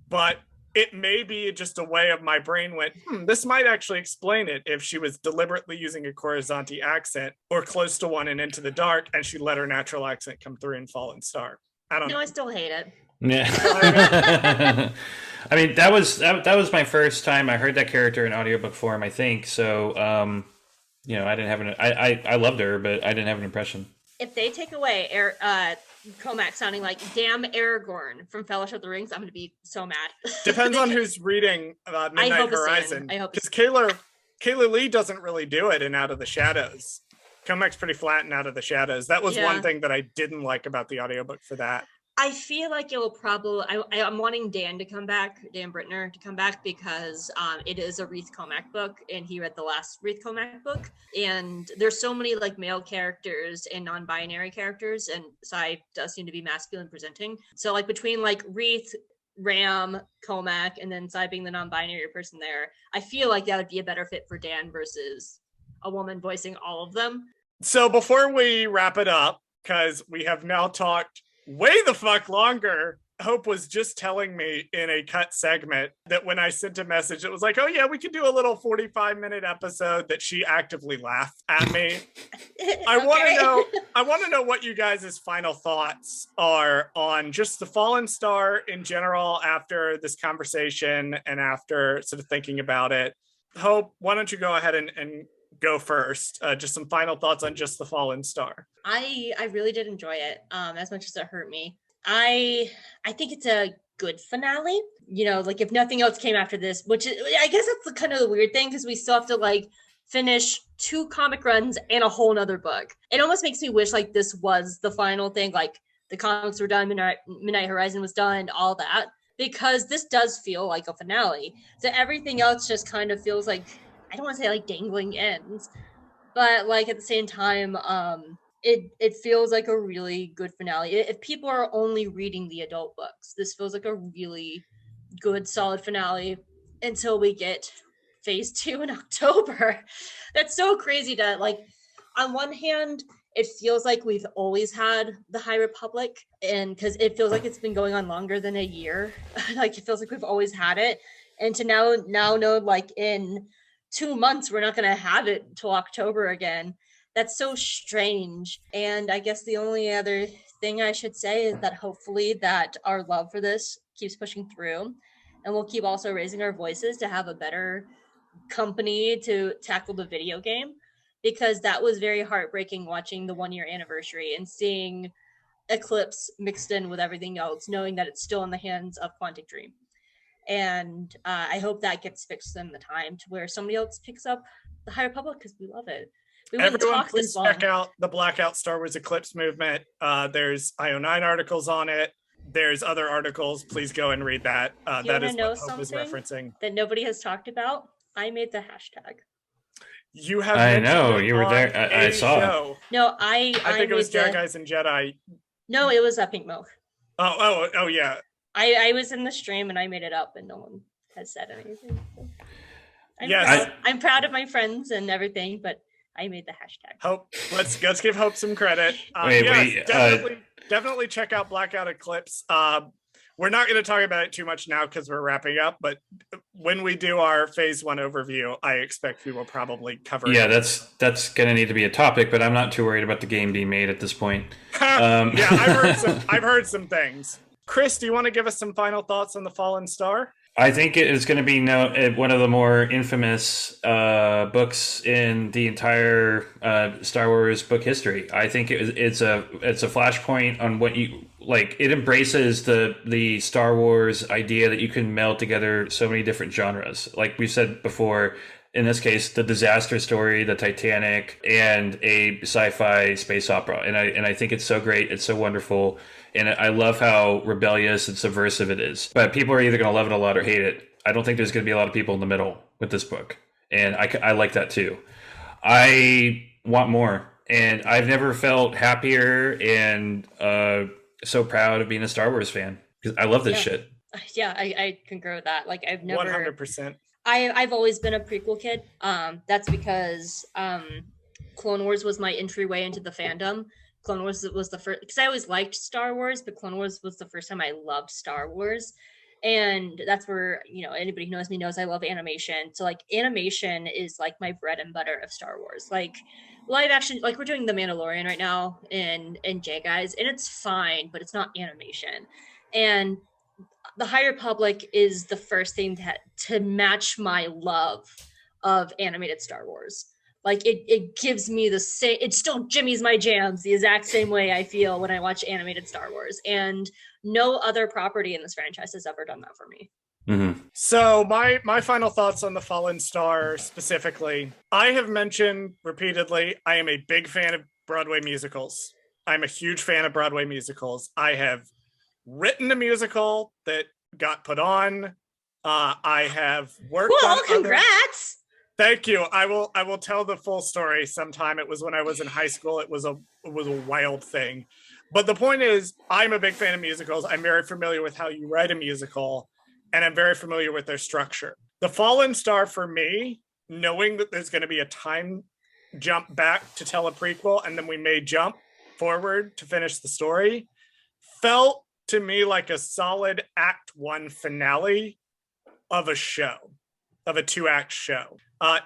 but it may be just a way of my brain went, this might actually explain it if she was deliberately using a Coruscanti accent or close to one in Into the Dark, and she let her natural accent come through in Fallen Star. I don't know. I still hate it. Yeah. I mean, that was my first time I heard that character in audiobook form, I think. So, I didn't have I loved her, but I didn't have an impression. If they take away Comac sounding like damn Aragorn from Fellowship of the Rings, I'm going to be so mad. Depends on who's reading Midnight Horizon. I hope because Kaylor Lee doesn't really do it in Out of the Shadows. Comec's pretty flat and out of the shadows. That was one thing that I didn't like about the audiobook for that. I feel like it will probably, I'm wanting Dan to come back, Dan Brittner to come back, because it is a Reith Comac book, and he read the last Reith Comac book, and there's so many like male characters and non-binary characters, and Sai does seem to be masculine presenting. So like between like Reith, Ram, Comac, and then Sai being the non-binary person there, I feel like that would be a better fit for Dan versus a woman voicing all of them. So before we wrap it up, because we have now talked way the fuck longer, Hope was just telling me in a cut segment that when I sent a message, it was like, oh yeah, we could do a little 45-minute episode, that she actively laughed at me. I want to know what you guys' final thoughts are on just the Fallen Star in general after this conversation and after sort of thinking about it. Hope, why don't you go ahead and go first? Just some final thoughts on just the Fallen Star. I really did enjoy it, as much as it hurt me. I think it's a good finale. You know, like if nothing else came after this, which is, I guess that's the kind of the weird thing, because we still have to like finish 2 comic runs and a whole nother book. It almost makes me wish like this was the final thing, like the comics were done, Midnight Horizon was done, all that, because this does feel like a finale. So everything else just kind of feels like, I don't want to say like dangling ends, but like at the same time, it feels like a really good finale. If people are only reading the adult books, this feels like a really good, solid finale until we get phase 2 in October. That's so crazy to like, on one hand, it feels like we've always had the High Republic, and because it feels like it's been going on longer than a year. Like it feels like we've always had it. And to now know like in 2 months, we're not going to have it until October again. That's so strange. And I guess the only other thing I should say is that hopefully that our love for this keeps pushing through, and we'll keep also raising our voices to have a better company to tackle the video game, because that was very heartbreaking watching the 1-year anniversary and seeing Eclipse mixed in with everything else, knowing that it's still in the hands of Quantic Dream. And I hope that gets fixed in the time to where somebody else picks up the High Republic, because we love it. Everyone, please check out the Blackout Star Wars Eclipse movement. There's IO9 articles on it. There's other articles. Please go and read that. That is what Hope is referencing. That nobody has talked about. I made the hashtag. You have. I know you were there. I saw. Show. No, I think it was Jaig and Jedi. No, it was Pink Mo. Oh yeah. I was in the stream and I made it up, and no one has said anything. So. I'm proud of my friends and everything, but I made the hashtag. Hope, let's give Hope some credit. Definitely check out Blackout Eclipse. We're not going to talk about it too much now because we're wrapping up, but when we do our phase 1 overview, I expect we will probably cover it. That's going to need to be a topic, but I'm not too worried about the game being made at this point. I've heard some things. Chris, do you want to give us some final thoughts on the Fallen Star? I think it is going to be one of the more infamous books in the entire Star Wars book history. I think it's a flashpoint on what you like. It embraces the Star Wars idea that you can meld together so many different genres. Like we said before, in this case, the disaster story, the Titanic, and a sci-fi space opera. And I think it's so great. It's so wonderful. And I love how rebellious and subversive it is. But people are either going to love it a lot or hate it. I don't think there's going to be a lot of people in the middle with this book. And I like that too. I want more. And I've never felt happier and so proud of being a Star Wars fan. Because I love this shit. Yeah, I concur with that. Like I've never... 100%. I've always been a prequel kid. That's because Clone Wars was my entryway into the fandom. Clone Wars was the first, because I always liked Star Wars, but Clone Wars was the first time I loved Star Wars. And that's where, anybody who knows me knows I love animation. So like animation is like my bread and butter of Star Wars. Like live action, like we're doing The Mandalorian right now in Jaig, and it's fine, but it's not animation. And the High Republic is the first thing to match my love of animated Star Wars. Like it gives me the same, it still jimmies my jams the exact same way I feel when I watch animated Star Wars. And no other property in this franchise has ever done that for me. So my final thoughts on The Fallen Star specifically, I have mentioned repeatedly, I am a big fan of Broadway musicals. I'm a huge fan of Broadway musicals. I have written a musical that got put on. I have worked on congrats. Thank you. I will tell the full story sometime. It was when I was in high school. It was a wild thing. But the point is, I'm a big fan of musicals. I'm very familiar with how you write a musical, and I'm very familiar with their structure. The Fallen Star, for me, knowing that there's going to be a time jump back to tell a prequel, and then we may jump forward to finish the story, felt to me like a solid Act 1 finale of a show, of a 2-act show.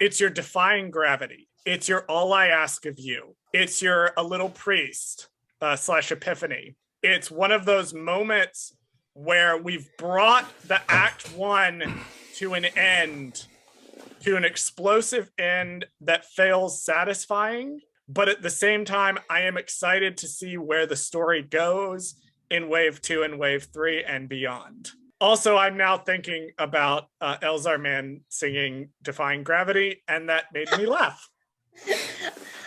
It's your Defying Gravity. It's your All I Ask of You. It's your A Little Priest / Epiphany. It's one of those moments where we've brought the Act 1 to an end, to an explosive end that feels satisfying. But at the same time, I am excited to see where the story goes in Wave 2 and Wave 3 and beyond. Also, I'm now thinking about Elzar Mann singing Defying Gravity, and that made me laugh.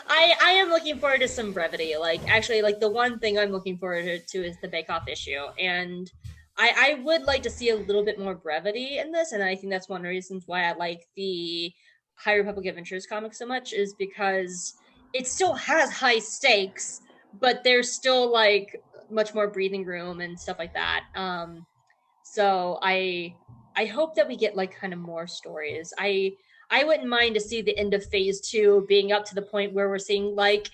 I am looking forward to some brevity. Actually, the one thing I'm looking forward to is the Bake Off issue. And I would like to see a little bit more brevity in this. And I think that's one of the reasons why I like the High Republic Adventures comic so much, is because it still has high stakes, but there's still much more breathing room and stuff like that. So I hope that we get kind of more stories. I wouldn't mind to see the end of phase 2 being up to the point where we're seeing like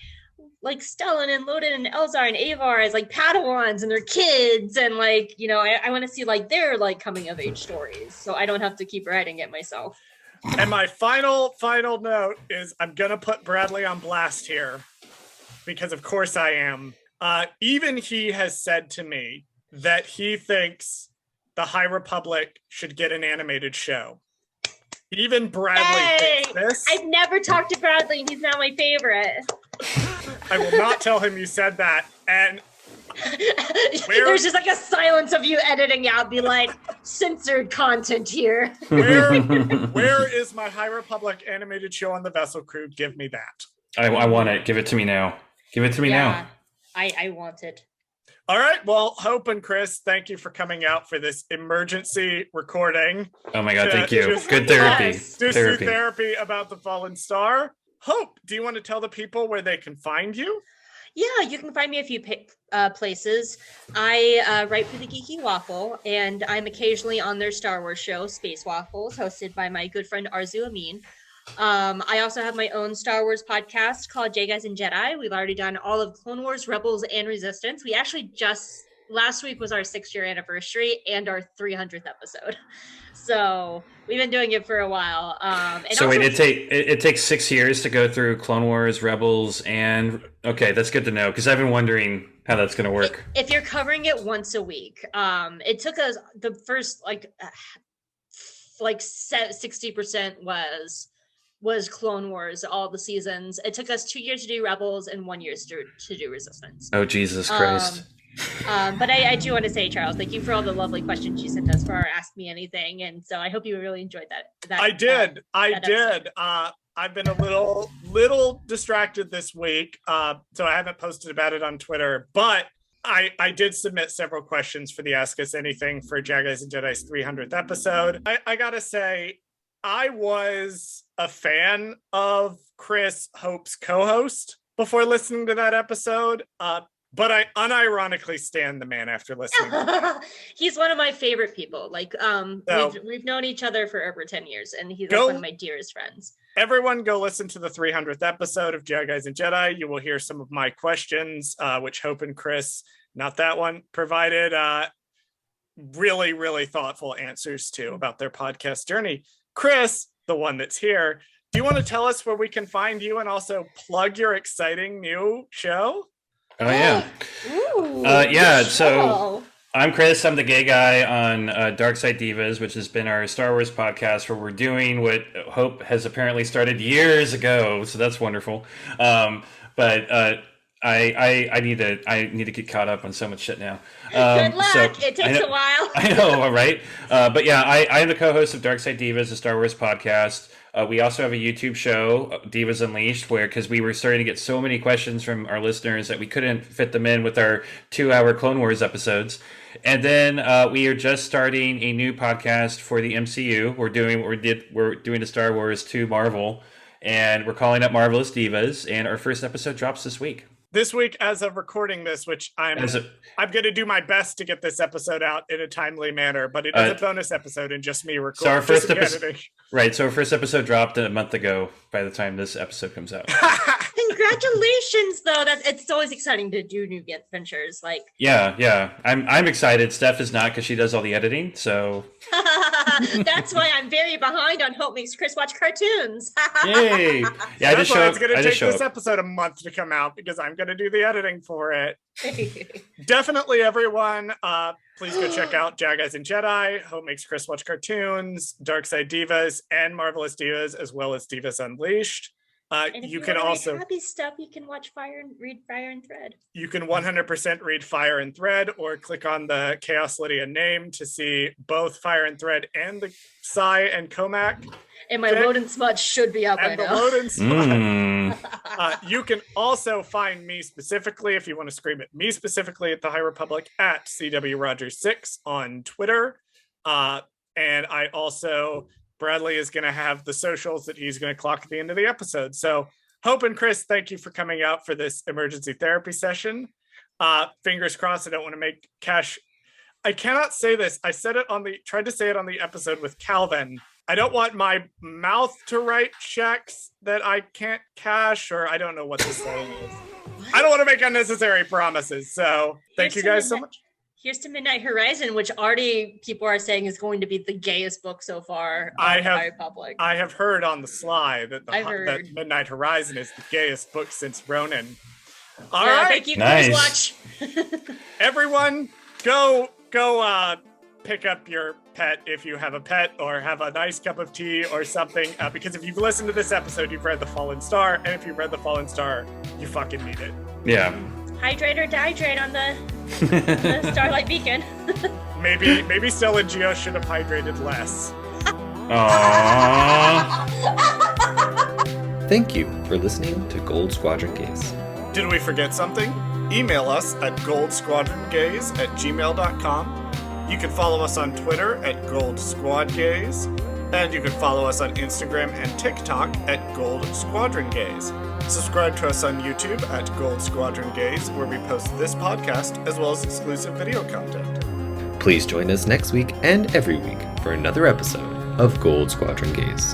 Stellan and Loden and Elzar and Avar as Padawans and their kids, and I want to see their coming of age stories, so I don't have to keep writing it myself. And my final note is, I'm gonna put Bradley on blast here, because of course I am. Even he has said to me that he thinks the High Republic should get an animated show. Even Bradley thinks this. I've never talked to Bradley, and he's now my favorite. I will not tell him you said that. And there's just a silence of you editing out, be censored content here. Where is my High Republic animated show on the Vessel Crew? Give me that. I want it. Give it to me now. Give it to me now. I want it. All right. Well, Hope and Chris, thank you for coming out for this emergency recording. Oh my God, thank you. Good therapy. Do therapy about the Fallen Star. Hope, do you want to tell the people where they can find you? Yeah, you can find me a few places. I write for the Geeky Waffle, and I'm occasionally on their Star Wars show, Space Waffles, hosted by my good friend Arzu Amin. I also have my own Star Wars podcast called Jaig and Jedi. We've already done all of Clone Wars, Rebels, and Resistance. We actually last week was our 6-year anniversary and our 300th episode. So we've been doing it for a while. It takes 6 years to go through Clone Wars, Rebels, and okay, that's good to know, because I've been wondering how that's going to work. If you're covering it once a week, it took us the first 60% was Clone Wars, all the seasons. It took us 2 years to do Rebels and 1 year to do Resistance. Oh, Jesus Christ. But I do want to say, Charles, thank you for all the lovely questions you sent us for our Ask Me Anything. And so I hope you really enjoyed that. I did. I've been a little distracted this week, so I haven't posted about it on Twitter, but I did submit several questions for the Ask Us Anything for Jaig and Jedi's 300th episode. I gotta say, I was a fan of Chris Hope's co-host before listening to that episode, but I unironically stand the man after listening. He's one of my favorite people. We've known each other for over 10 years, and he's one of my dearest friends. Everyone go listen to the 300th episode of Jaig and Jedi. You will hear some of my questions, which Hope and Chris, not that one, provided really, really thoughtful answers to about their podcast journey. Chris, the one that's here, do you want to tell us where we can find you and also plug your exciting new show? Oh, yeah. Ooh, so I'm Chris. I'm the gay guy on Dark Side Divas, which has been our Star Wars podcast, where we're doing what Hope has apparently started years ago. So that's wonderful. But I need to get caught up on so much shit now. Good luck. It takes a while. I know, right? But yeah, I am the co-host of Dark Side Divas, a Star Wars podcast. We also have a YouTube show, Divas Unleashed, because we were starting to get so many questions from our listeners that we couldn't fit them in with our 2-hour Clone Wars episodes. And then we are just starting a new podcast for the MCU. We're doing the Star Wars to Marvel, and we're calling it Marvelous Divas. And our first episode drops this week. This week, as of recording this, which I'm going to do my best to get this episode out in a timely manner, but it is a bonus episode and just me recording. So our first episode, right? So our first episode dropped a month ago. By the time this episode comes out, congratulations! Though it's always exciting to do new ventures. Like yeah, I'm excited. Steph is not because she does all the editing. So that's why I'm very behind on Hope Makes Chris Watch Cartoons. Yay! Yeah, that's why it's going to take this episode a month to come out because I'm going to do the editing for it. Definitely, everyone. Please go check out Jaig and Jedi, Hope Makes Chris Watch Cartoons, Dark Side Divas, and Marvelous Divas, as well as Divas Unleashed. And if you can also happy stuff. You can read Fire and Thread. You can 100% read Fire and Thread, or click on the Chaos Lydia name to see both Fire and Thread and the Psy and Comac. And my load and smudge should be up by now. Load and smudge. You can also find me specifically, if you want to scream at me specifically, at the High Republic at CWRogers6 on Twitter. And I also, Bradley is going to have the socials that he's going to clock at the end of the episode. So Hope and Chris, thank you for coming out for this emergency therapy session. Fingers crossed, I don't want to make cash. I cannot say this. I tried to say it on the episode with Calvin. I don't want my mouth to write checks that I can't cash, or I don't know what the saying is. I don't want to make unnecessary promises. So thank you guys so much. Here's to Midnight Horizon, which already people are saying is going to be the gayest book so far. High Republic. I have heard on the sly that that Midnight Horizon is the gayest book since Ronin. All right. Thank you, nice. Chris Watch. Everyone, go pick up your pet if you have a pet, or have a nice cup of tea or something, because if you've listened to this episode, you've read The Fallen Star, and if you've read The Fallen Star, you fucking need it. Yeah. Hydrate or dihydrate on the Starlight Beacon. maybe Stella and Geo should have hydrated less. Aww. Thank you for listening to Gold Squadron Gaze. Did we forget something? Email us at goldsquadrongays@gmail.com. You can follow us on Twitter at goldsquadgays, and you can follow us on Instagram and TikTok at goldsquadrongays. Subscribe to us on YouTube at Gold Squadron Gaze, where we post this podcast as well as exclusive video content. Please join us next week and every week for another episode of Gold Squadron Gaze.